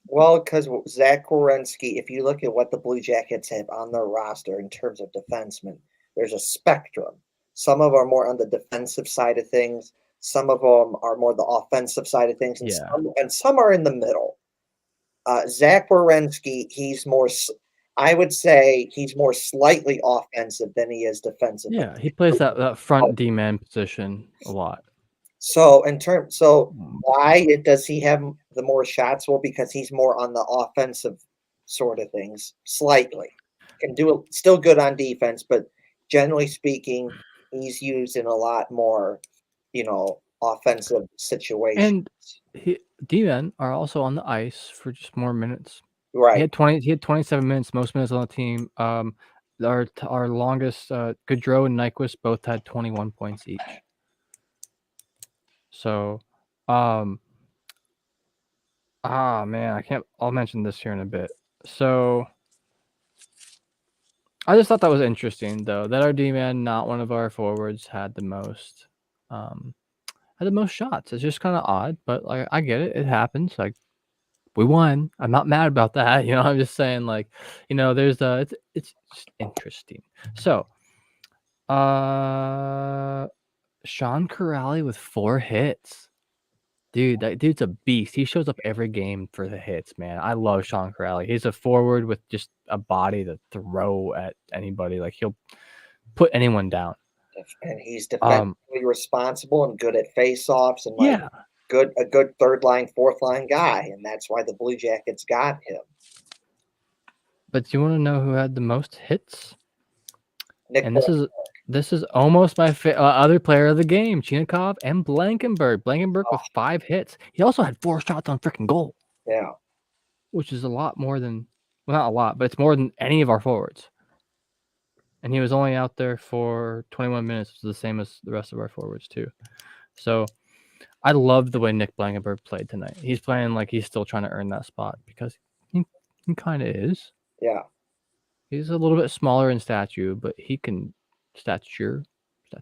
Well, because Zach Werenski, if you look at what the Blue Jackets have on their roster in terms of defensemen, there's a spectrum. Some of them are more on the defensive side of things. Some of them are more the offensive side of things. And some are in the middle. Zach Werenski, I would say he's more slightly offensive than he is defensive. Yeah, he plays that front D-man position a lot. So why does he have the more shots? Well, because he's more on the offensive sort of things, slightly. Can do still good on defense, but generally speaking, he's used in a lot more, offensive situations. And D-men are also on the ice for just more minutes. Right. He had 27 minutes, most minutes on the team. Our longest, Gaudreau and Nyquist both had 21 points each. So, man, I'll mention this here in a bit. So, I just thought that was interesting, though, that our D-man, not one of our forwards, had the most shots. It's just kind of odd, but like I get it. It happens. Like we won. I'm not mad about that. I'm just saying, like, there's it's just interesting. So, Sean Corrali with 4 hits. Dude, that dude's a beast. He shows up every game for the hits, man. I love Sean Corrali. He's a forward with just a body to throw at anybody. Like, he'll put anyone down. And he's defensively responsible and good at face-offs and a good third line, fourth line guy, and that's why the Blue Jackets got him. But do you want to know who had the most hits? Nick And this is almost my other player of the game, Chinikov and Blankenberg. Blankenberg with 5 hits. He also had 4 shots on freaking goal. Yeah. Which is a lot more than, well, not a lot, but it's more than any of our forwards. And he was only out there for 21 minutes, which is the same as the rest of our forwards too. So I love the way Nick Blankenberg played tonight. He's playing like he's still trying to earn that spot because he kind of is. Yeah. He's a little bit smaller in stature, but he can stature. He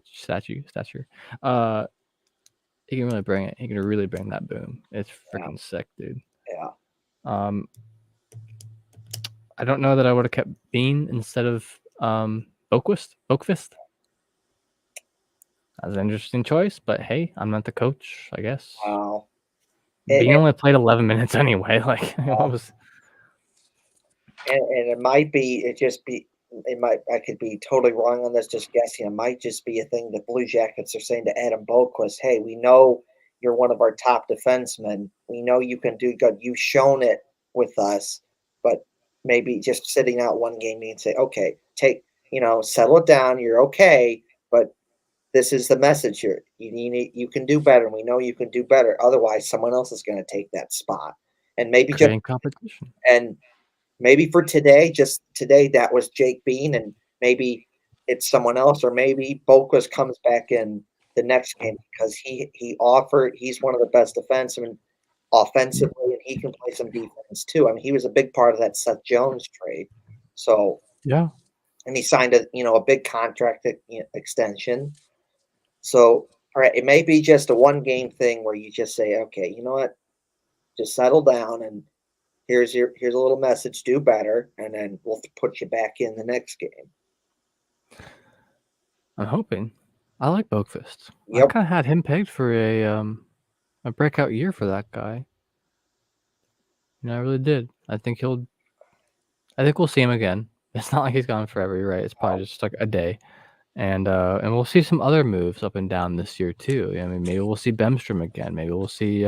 can really bring it. He can really bring that boom. It's freaking sick, dude. Yeah. I don't know that I would have kept Bean instead of Boquist. That's an interesting choice, but hey, I'm not the coach, I guess. Wow. Bean only played 11 minutes anyway. Like what was? And it might be. I could be totally wrong on this. Just guessing. It might just be a thing the Blue Jackets are saying to Adam Boquist. Hey, we know you're one of our top defensemen. We know you can do good. You've shown it with us, but maybe just sitting out one game and say, okay, settle it down. You're okay, but this is the message here. You can do better. We know you can do better. Otherwise, someone else is going to take that spot, and maybe creating competition. And maybe for today, just today, that was Jake Bean, and maybe it's someone else, or maybe Boquist comes back in the next game because he's one of the best defensemen offensively, and he can play some defense too. I mean, he was a big part of that Seth Jones trade. So yeah, and he signed a big contract extension. So all right, it may be just a one game thing where you just say, okay, you know what, just settle down and here's a little message, do better, and then we'll put you back in the next game. I'm hoping. I like Boquist. Yep. I kind of had him pegged for a breakout year for that guy. I really did. I think we'll see him again. It's not like he's gone forever. You're right. It's probably just like a day. And we'll see some other moves up and down this year too. I mean, maybe we'll see Bemstrom again. Maybe we'll see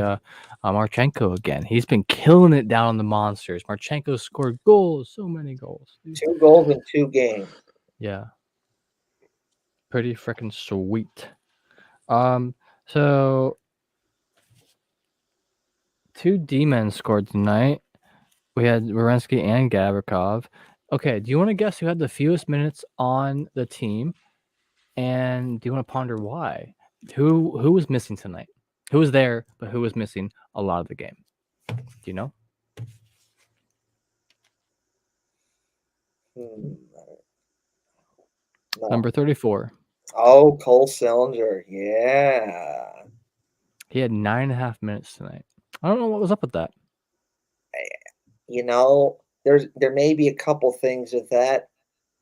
Marchenko again. He's been killing it down on the Monsters. Marchenko scored goals, so many goals. Dude. 2 goals in 2 games. Yeah, pretty freaking sweet. So 2 D-men scored tonight. We had Werenski and Gavrikov. Okay, do you want to guess who had the fewest minutes on the team? And do you want to ponder why? Who was missing tonight? Who was there, but who was missing a lot of the game? Do you know? No. Number 34. Oh, Cole Sillinger. Yeah. He had 9.5 minutes tonight. I don't know what was up with that. There may be a couple things with that.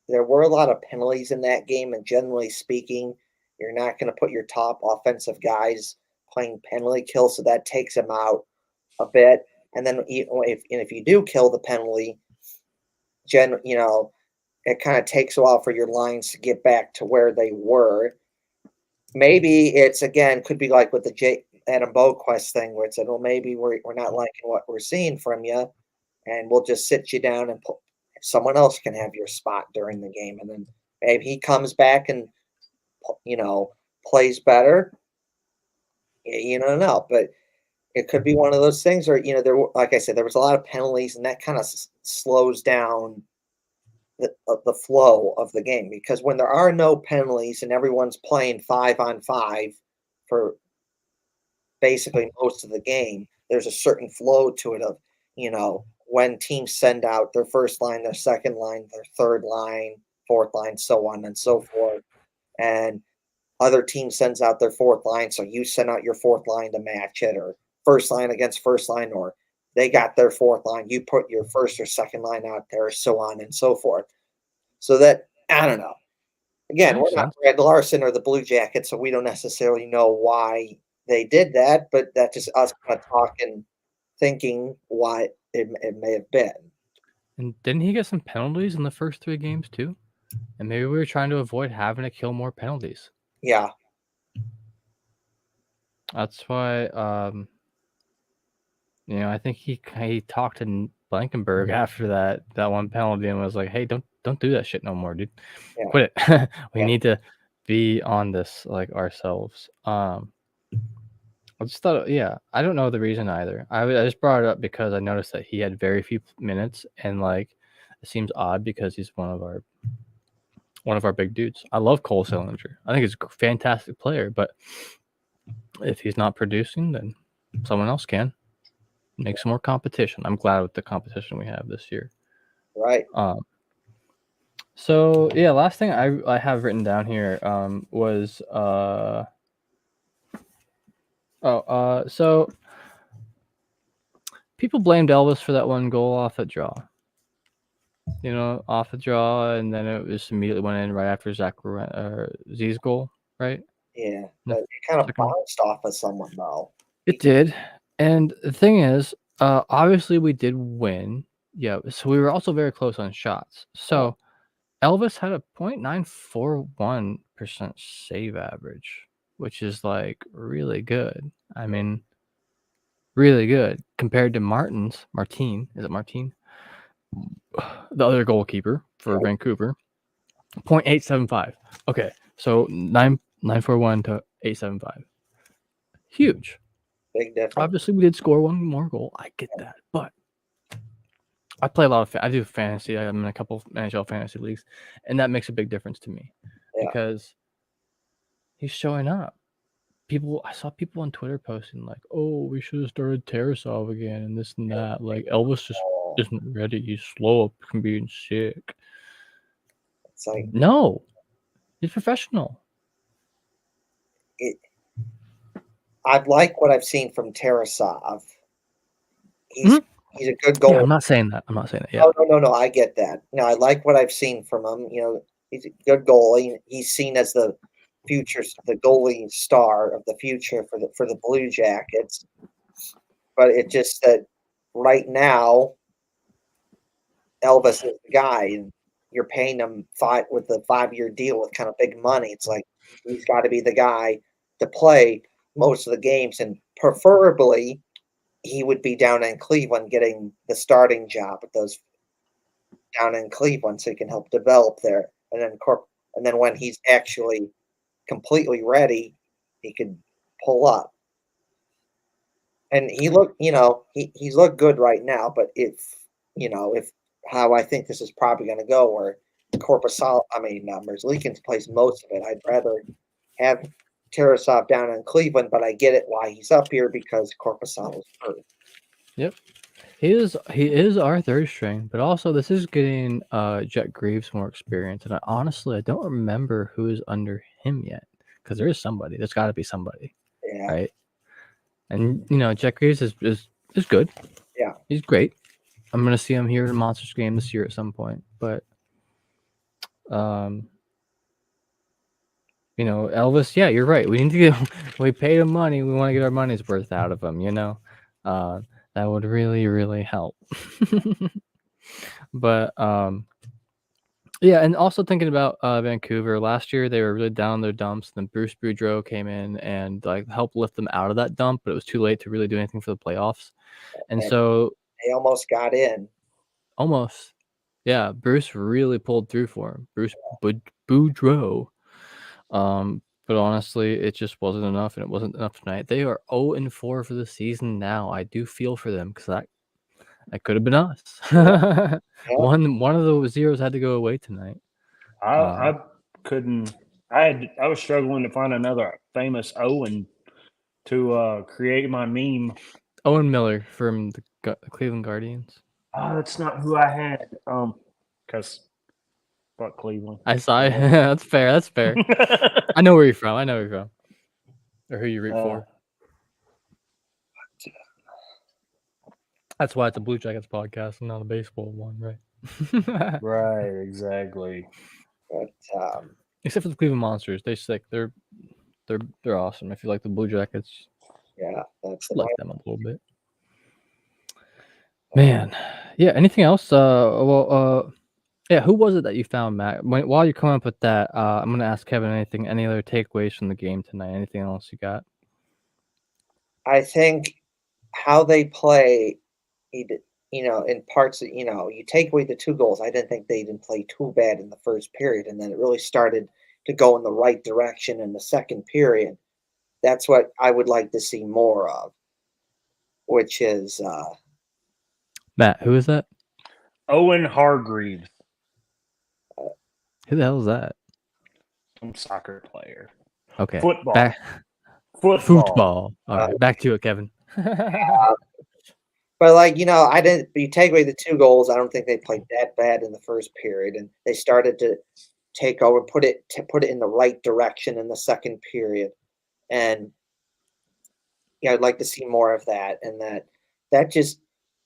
There were a lot of penalties in that game, and generally speaking, you're not going to put your top offensive guys playing penalty kill, so that takes them out a bit. And then if you do kill the penalty, it kind of takes a while for your lines to get back to where they were. Maybe it's, again, could be like with the Adam Boquist thing where it said, well, maybe we're not liking what we're seeing from you, and we'll just sit you down and someone else can have your spot during the game. And then maybe he comes back and, plays better. You don't know, but it could be one of those things where, like I said, there was a lot of penalties, and that kind of slows down the flow of the game, because when there are no penalties and everyone's playing 5-on-5 for basically most of the game, there's a certain flow to it of, when teams send out their first line, their second line, their third line, fourth line, so on and so forth. And other team sends out their fourth line, so you send out your fourth line to match it, or first line against first line, or they got their fourth line, you put your first or second line out there, so on and so forth. So that, I don't know. Again, we're not Brad Larson or the Blue Jackets, so we don't necessarily know why they did that, but that's just us kind of talking, thinking why it may have been. And didn't he get some penalties in the first 3 games too? And maybe we were trying to avoid having to kill more penalties. Yeah. That's why, I think he talked to Blankenberg after that one penalty and was like, "Hey, don't do that shit no more, dude. Yeah. Quit it. We Yeah. need to be on this like ourselves." I just thought, yeah, I don't know the reason either. I just brought it up because I noticed that he had very few minutes, and like it seems odd because he's one of our big dudes. I love Cole Sillinger. I think he's a fantastic player, but if he's not producing, then someone else can. Make some more competition. I'm glad with the competition we have this year. Right. So yeah, last thing I have written down here was so people blamed Elvis for that one goal off that draw. You know, off the draw, and then it just immediately went in right after Z's goal, right? Yeah, but it kind of bounced off of someone though. It did, and the thing is, obviously we did win. Yeah, so we were also very close on shots. So Elvis had a .941% save average, which is like really good. I mean, really good compared to Martin? Is it Martin? The other goalkeeper for Vancouver, .875. Okay, so 941 to 875. Huge. Big difference. Obviously, we did score one more goal. I get that, but I play a lot of. I do fantasy. I'm in a couple of NHL fantasy leagues, and that makes a big difference to me because he's showing up. I saw people on Twitter posting like, "Oh, we should have started Tarasov again," and this and that. Like Elvis just isn't ready. He's slow up from being sick. It's like no, he's professional. I like what I've seen from Tarasov. He's a good goalie. Yeah, I'm not saying that. Yeah. Oh, no. I get that. No, I like what I've seen from him. You know, he's a good goalie. He's seen as the future, the goalie star of the future for the Blue Jackets. But it just that right now, Elvis is the guy, and you're paying him with the 5-year deal with kind of big money. It's like he's got to be the guy to play most of the games, and preferably he would be down in Cleveland getting the starting job at those down in Cleveland, so he can help develop there. And then when he's actually completely ready, he could pull up. And he looked, he's looked good right now. But if how I think this is probably going to go, where Merzlikins plays most of it, I'd rather have Tarasov down in Cleveland, but I get it why he's up here because Korpisalo is hurt. Yep. He is our third string, but also this is getting Jet Greaves more experience, and I don't remember who is under him yet, because there is somebody. There's got to be somebody, right? And Jet Greaves is good. Yeah, he's great. I'm gonna see him here in a Monsters game this year at some point, but Elvis, yeah, you're right. We need to we paid him money. We want to get our money's worth out of him, that would really, really help. But yeah, and also thinking about Vancouver, last year they were really down in their dumps, and then Bruce Boudreau came in and like helped lift them out of that dump, but it was too late to really do anything for the playoffs. And so they almost got in. Almost. Yeah, Bruce really pulled through for him. Bruce Boudreau. But honestly, it just wasn't enough, and it wasn't enough tonight. They are 0-4 for the season now. I do feel for them because that could have been us. Yeah. One of the zeros had to go away tonight. I couldn't. I was struggling to find another famous Owen to create my meme. Owen Miller from the Cleveland Guardians. Oh, that's not who I had. Because fuck Cleveland. I saw. That's fair. That's fair. I know where you're from. Or who you root for. That's why it's a Blue Jackets podcast and not a baseball one, right? Right, exactly. But except for the Cleveland Monsters, they're sick. They're awesome. If you like the Blue Jackets, that's like them a little bit. Man, yeah. Anything else? Yeah. Who was it that you found, Matt? While you're coming up with that, I'm gonna ask Kevin any other takeaways from the game tonight. Anything else you got? I think how they play, in parts, you take away the 2 goals. I didn't think they didn't play too bad in the first period, and then it really started to go in the right direction in the second period. That's what I would like to see more of, which is Matt, who is that? Owen Hargreaves. Who the hell is that? Some soccer player. Okay. Football. Football. All right, back to it, Kevin. but I didn't. You take away the 2 goals. I don't think they played that bad in the first period, and they started to take over, put it in the right direction in the second period, and I'd like to see more of that. And that just,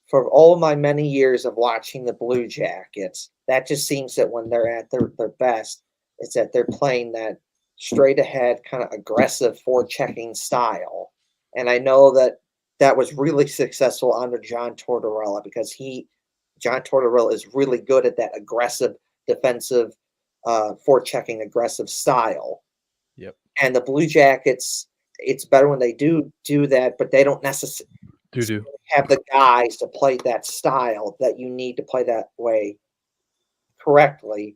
for all my many years of watching the Blue Jackets, that just seems that when they're at their best, it's that they're playing that straight ahead kind of aggressive forechecking style. And I know that was really successful under John Tortorella, because John Tortorella is really good at that aggressive defensive forechecking aggressive style. Yep. And the Blue Jackets, it's better when they do that, but they don't necessarily have the guys to play that style that you need to play that way correctly.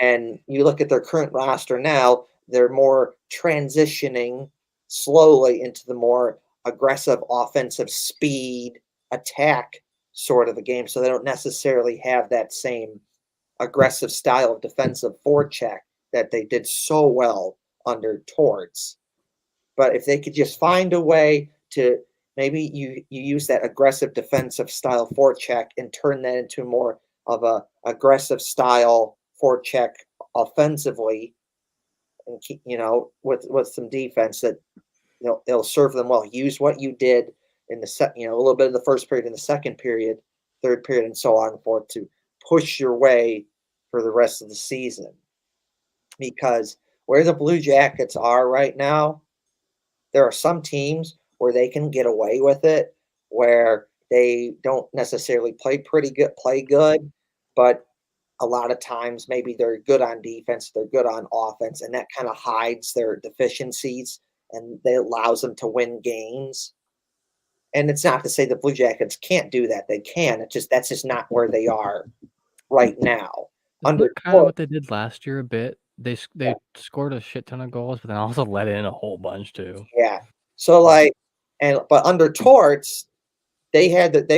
And you look at their current roster now, they're more transitioning slowly into the more aggressive offensive speed attack sort of a game. So they don't necessarily have that same aggressive style of defensive forecheck that they did so well under Torts. But if they could just find a way to maybe you use that aggressive defensive style forecheck and turn that into more of a aggressive style forecheck offensively, and keep, with some defense that it'll serve them well. Use what you did in the a little bit of the first period, in the second period, third period, and so on and forth to push your way for the rest of the season. Because where the Blue Jackets are right now, there are some teams where they can get away with it, where they don't necessarily play good, but a lot of times maybe they're good on defense, they're good on offense, and that kind of hides their deficiencies and that allows them to win games. And it's not to say the Blue Jackets can't do that. They can. That's just not where they are right now. Under kind of what they did last year a bit. They scored a shit ton of goals, but then also let in a whole bunch too. Yeah. So but under Torts, they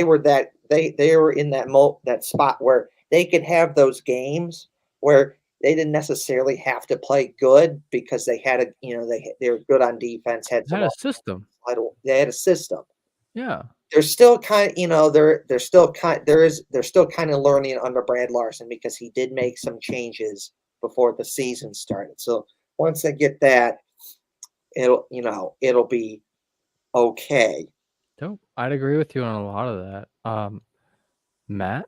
were in that spot where they could have those games where they didn't necessarily have to play good because they had they were good on defense. Had a system. They had a system. Yeah. They're still kind of they're still kind of learning under Brad Larson, because he did make some changes before the season started. So once they get that, it'll be okay. Dope. I'd agree with you on a lot of that. Matt,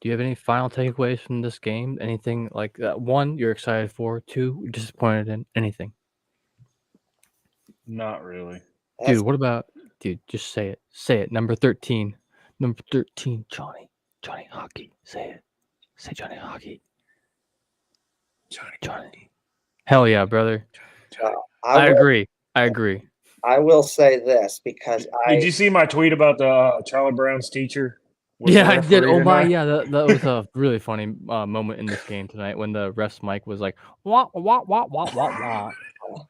do you have any final takeaways from this game? Anything like that? 1, you're excited for. 2, disappointed in? Anything? Not really. Dude, what about... Dude, just say it. Say it. Number 13. Number 13, Johnny. Johnny Hockey. Say it. Say Johnny Hockey. Johnny. Hell yeah, brother. I agree. I will say this, because Did you see my tweet about the Charlie Brown's teacher? Yeah, I did. Oh my, yeah, that was a really funny moment in this game tonight when the ref's mic was like, wah, wah, wah, wah, wah, wah.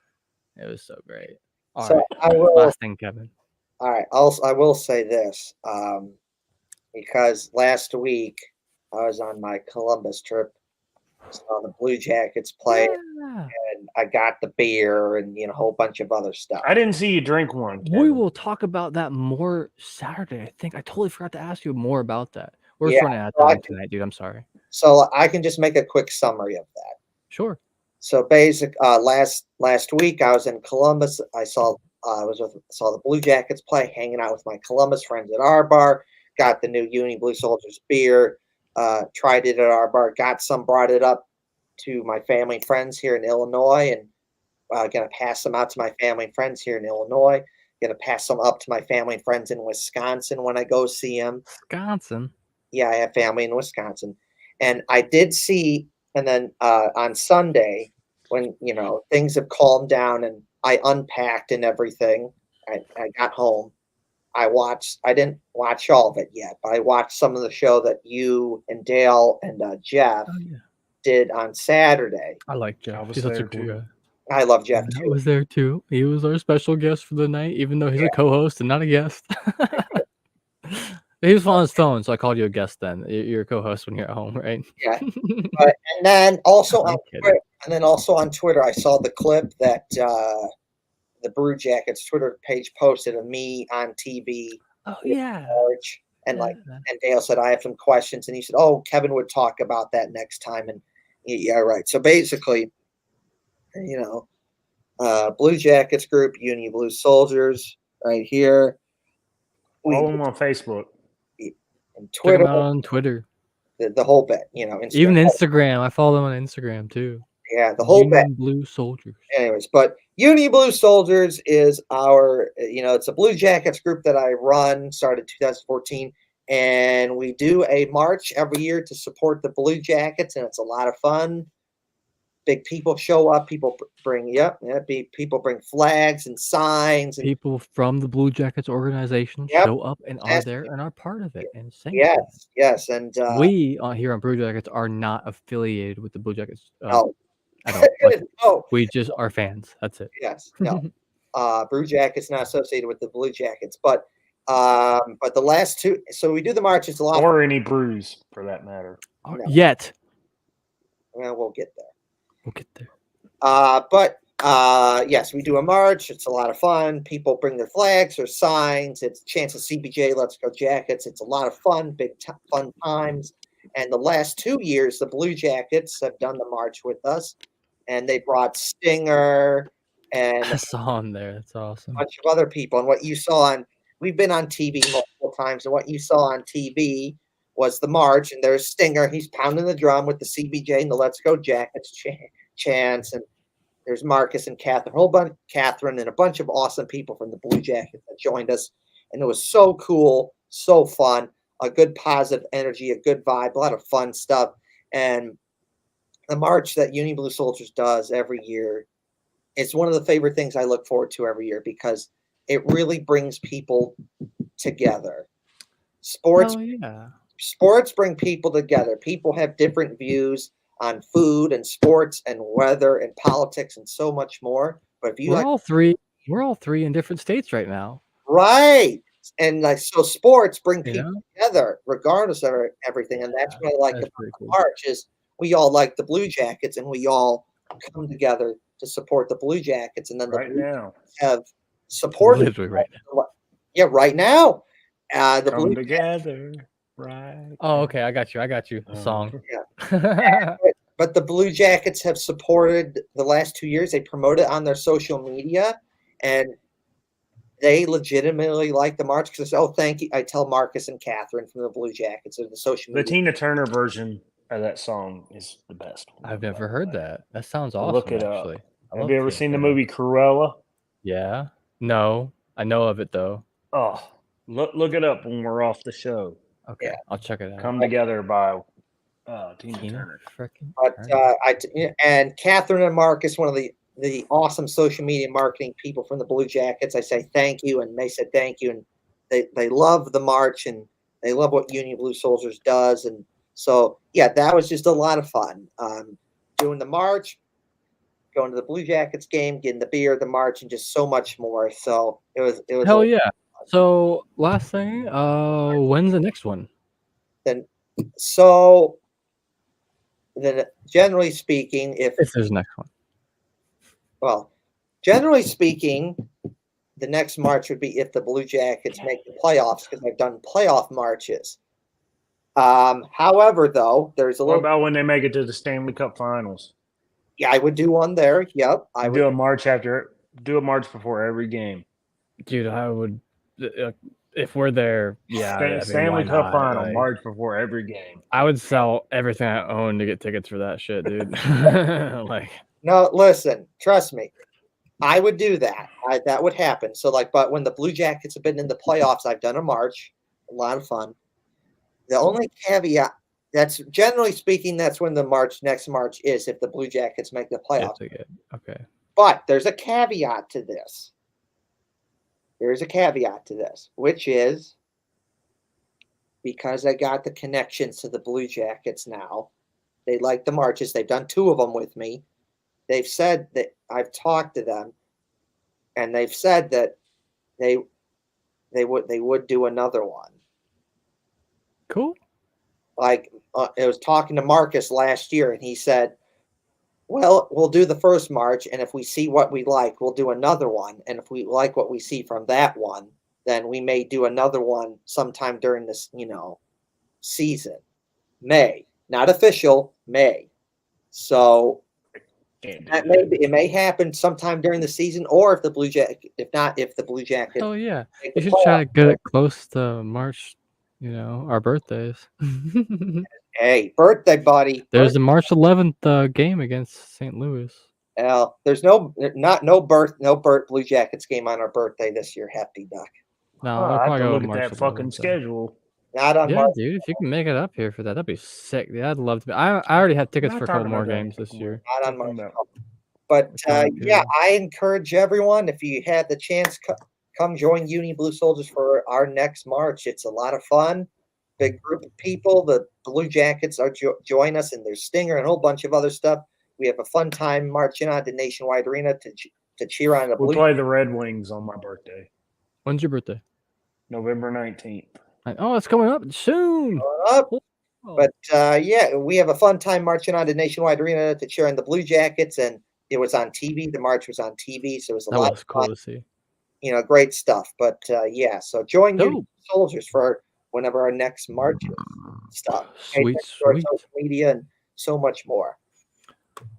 It was so great. All right. Last thing, Kevin. All right. I will say this, because last week I was on my Columbus trip, saw the Blue Jackets play, and I got the beer and a whole bunch of other stuff. I didn't see you drink one, Kevin. We will talk about that more Saturday. I think I totally forgot to ask you more about that. We're running out of time tonight, dude. I'm sorry. So I can just make a quick summary of that. Sure. So last week I was in Columbus. I saw the Blue Jackets play, hanging out with my Columbus friends at our bar. Got the new Uni Blue Soldiers beer. Tried it at our bar. Got some, brought it up to my family and friends here in Illinois, and going to pass them out to my family and friends here in Illinois. Going to pass them up to my family and friends in Wisconsin when I go see them. Wisconsin? Yeah, I have family in Wisconsin. And I did see, and then on Sunday, when, things have calmed down and I unpacked and everything, I got home, I didn't watch all of it yet, but I watched some of the show that you and Dale and Jeff did on Saturday. I like Jeff. He's such a cool guy. I love Jeff Matt too. was there too. He was our special guest for the night, even though he's a co-host and not a guest. He was on his phone, so I called you a guest then. You're a co-host when you're at home, right? Yeah. And then also on Twitter, I saw the clip that the Brew Jackets Twitter page posted of me on TV. Oh yeah. And and Dale said, I have some questions. And he said, oh, Kevin would talk about that next time. And yeah, right. So basically, Blue Jackets group, Uni Blue Soldiers, right here. Follow them on Facebook. And Twitter. On Twitter. The whole bit, Instagram. Even Instagram. I follow them on Instagram too. Yeah, the whole bit. Blue Soldiers. Anyways, but Uni Blue Soldiers is our, it's a Blue Jackets group that I run, started 2014. And we do a march every year to support the Blue Jackets, and it's a lot of fun. Big people show up. People bring people bring flags and signs. And people from the Blue Jackets organization show up and are there and are part of it. And yes, and we here on Blue Jackets are not affiliated with the Blue Jackets. No. We just are fans. That's it. Yes, no. Blue Jackets not associated with the Blue Jackets, but the last two. So we do the march. It's a lot, or any brews for that matter. No. Yet. Well, we'll get there. We'll get there. But yes, we do a march. It's a lot of fun. People bring their flags or signs. It's a chance of CBJ. Let's go Jackets. It's a lot of fun, fun times. And the last 2 years, the Blue Jackets have done the march with us, and they brought Stinger and I saw him there. That's awesome. A bunch of other people. And what you saw we've been on TV multiple times, and what you saw on TV was the march, and there's Stinger. He's pounding the drum with the CBJ and the Let's Go Jackets chants, and there's Marcus and Catherine, and a bunch of awesome people from the Blue Jackets that joined us, and it was so cool, so fun, a good positive energy, a good vibe, a lot of fun stuff, and the march that Uni Blue Soldiers does every year, it's one of the favorite things I look forward to every year because it really brings people together. Sports bring people together. People have different views on food and sports and weather and politics and so much more. But if you we're all three in different states right now. Right. And so sports bring people together regardless of everything. And that's what I like about the march is we all like the Blue Jackets and we all come together to support the Blue Jackets. And then the Blue Jackets have supported right now. Yeah, right now. The Blue together. Right. Oh, okay. I got you. The song. Yeah. But the Blue Jackets have supported the last 2 years. They promote it on their social media, and they legitimately like the march because they say, oh, thank you. I tell Marcus and Catherine from the Blue Jackets of the social media. The Tina Turner version of that song is the best one. I've never heard that. That sounds awesome. Look it actually. up. Have you ever seen the movie Cruella? Yeah. No. I know of it though. Oh, look it up when we're off the show. Okay, I'll check it out. Come Together by Tina Turner. But and Catherine and Marcus, one of the awesome social media marketing people from the Blue Jackets, I say thank you, and they said thank you, and they love the march and they love what Union Blue Soldiers does, and so yeah, that was just a lot of fun. Doing the march, going to the Blue Jackets game, getting the beer, the march, and just so much more. So it was hell yeah. So last thing, when's the next one? Then generally speaking, if there's a next one. Well, generally speaking, the next march would be if the Blue Jackets make the playoffs because they've done playoff marches. However, though, there's a little. What about when they make it to the Stanley Cup Finals? Yeah, I would do one there. Yep, I would do a march before every game. Dude, I would. If we're there, yeah. Stanley Cup Final, march before every game. I would sell everything I own to get tickets for that shit, dude. No, listen, trust me. I would do that. That would happen. So, but when the Blue Jackets have been in the playoffs, I've done a march. A lot of fun. The only caveat, that's generally speaking, that's when the next march is if the Blue Jackets make the playoffs. Okay. But there's a caveat to this. there's a caveat to this, which is because I got the connections to the Blue Jackets now. They like the marches. They've done 2 of them with me. They've said that I've talked to them, and they've said that they would do another one. Cool. Like I was talking to Marcus last year, and he said, well, we'll do the first march, and if we see what we like, we'll do another one. And if we like what we see from that one, then we may do another one sometime during this, season. May. Not official, May. So it may happen sometime during the season, or if the Blue Jacket, if the Blue Jacket. Oh yeah, you should try to get it close to March. Our birthdays. Hey, birthday buddy. There's the March 11th game against St. Louis. There's no Blue Jackets game on our birthday this year. Hefty Duck. No, I have to look at March that 11th, fucking so. schedule. Not on March. Dude, if you can make it up here for that, that'd be sick. Yeah, I'd love to. I already have tickets for a couple more games this year. Not on March. But I encourage everyone, if you had the chance, come join Uni Blue Soldiers for our next march. It's a lot of fun. Big group of people. The Blue Jackets are join us, and there's Stinger and a whole bunch of other stuff. We have a fun time marching on to Nationwide Arena to cheer on the Blue. We play the Red Wings on my birthday. When's your birthday? November 19th. Oh, it's coming up soon. But we have a fun time marching on to Nationwide Arena to cheer on the Blue Jackets, and it was on TV. The march was on TV, so it was a lot of cool fun. To see. Great stuff. But so join Uni Soldiers for whenever our next march stuff. Sweet. Social media and so much more.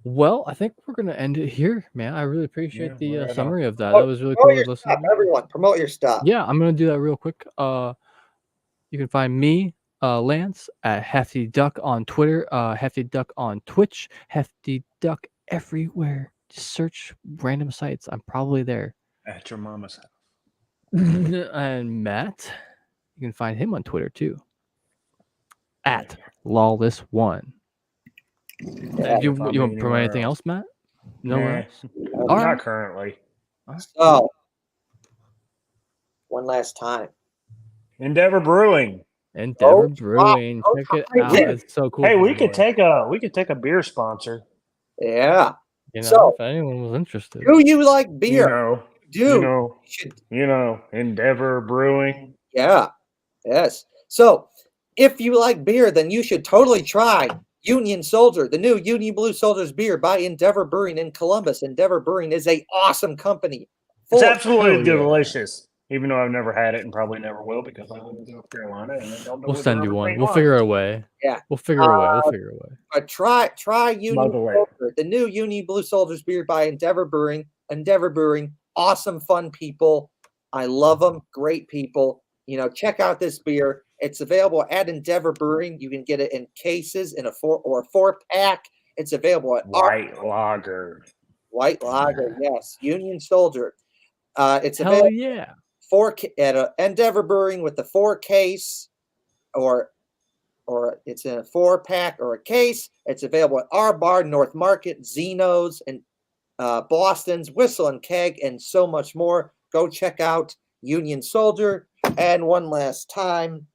Well, I think we're gonna end it here, man. I really appreciate the summary of that. That was really cool to listen. Everyone, promote your stuff. Yeah, I'm gonna do that real quick. You can find me, Lance, at Hefty Duck on Twitter, Hefty Duck on Twitch, Hefty Duck everywhere. Just search random sites. I'm probably there. At your mama's house. And Matt, you can find him on Twitter too. At Lawless1. You want to promote anything else, Matt? No, not currently. So, one last time. Endeavor Brewing. Brewing. Check it out. It's so cool. Hey, we could take a beer sponsor. Yeah. If anyone was interested. Do you like beer? Endeavor Brewing. Yeah. Yes. So, if you like beer, then you should totally try Union Soldier, the new Union Blue Soldiers beer by Endeavor Brewing in Columbus. Endeavor Brewing is an awesome company. It's absolutely delicious, even though I've never had it and probably never will because I live in South Carolina. And we'll send you one. We'll figure a way. Yeah. We'll figure a way. But try Union Soldier, the new Union Blue Soldiers beer by Endeavor Brewing. Endeavor Brewing, awesome, fun people. I love them. Great people. Check out this beer. It's available at Endeavor Brewing. You can get it in cases in a 4-pack. It's available at White Lager. Yes. Union Soldier. It's available at Endeavor Brewing with the 4-case, or it's in a 4-pack or a case. It's available at our bar, North Market, Zeno's, and Boston's, Whistle and Keg, and so much more. Go check out Union Soldier. And one last time,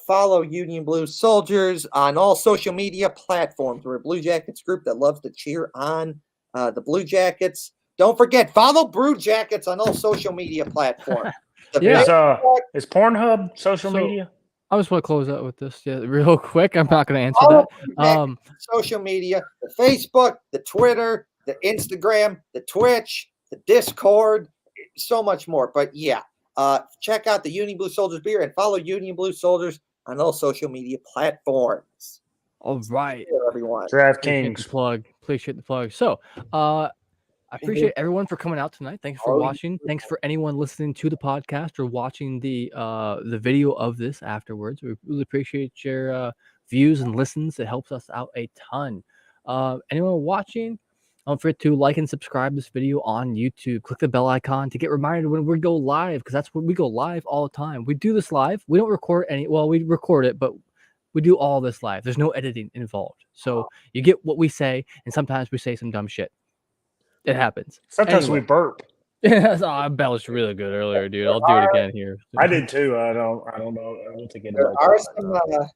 follow Union Blue Soldiers on all social media platforms. We're a Blue Jackets group that loves to cheer on the Blue Jackets. Don't forget, follow Blue Jackets on all social media platforms. Is Pornhub social media? I just want to close out with this real quick. I'm not going to answer that. Social media, the Facebook, the Twitter, the Instagram, the Twitch, the Discord, so much more. But check out the Union Blue Soldiers beer and follow Union Blue Soldiers on all social media platforms. All right, everyone. DraftKings appreciate the plug. So, I appreciate everyone for coming out tonight. Thanks for watching. Thanks for anyone listening to the podcast or watching the video of this afterwards. We really appreciate your views and listens. It helps us out a ton. Anyone watching, don't forget to like and subscribe this video on YouTube. Click the bell icon to get reminded when we go live, because that's when we go live all the time. We do this live. We don't record we record it, but we do all this live. There's no editing involved. So you get what we say, and sometimes we say some dumb shit. It happens. Sometimes we burp. Yeah, I embellished really good earlier, dude. I'll do it again here. I did too. I don't know. I don't think anybody.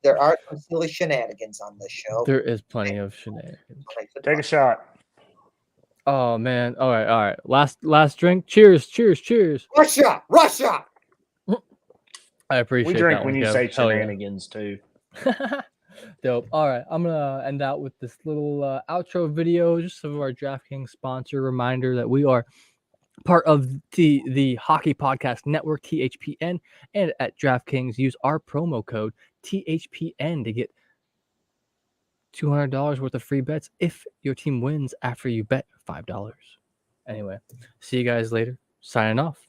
There are some silly shenanigans on this show. There is plenty of shenanigans. Take a shot. Oh man! All right. Last drink. Cheers! Russia! I appreciate We drink that when one, you Kev. say Hell yeah. shenanigans too. Dope. All right, I'm gonna end out with this little outro video, just of our DraftKings sponsor reminder that we are part of the Hockey Podcast Network, THPN, and at DraftKings use our promo code THPN to get $200 worth of free bets if your team wins after you bet $5. Anyway, see you guys later. Signing off.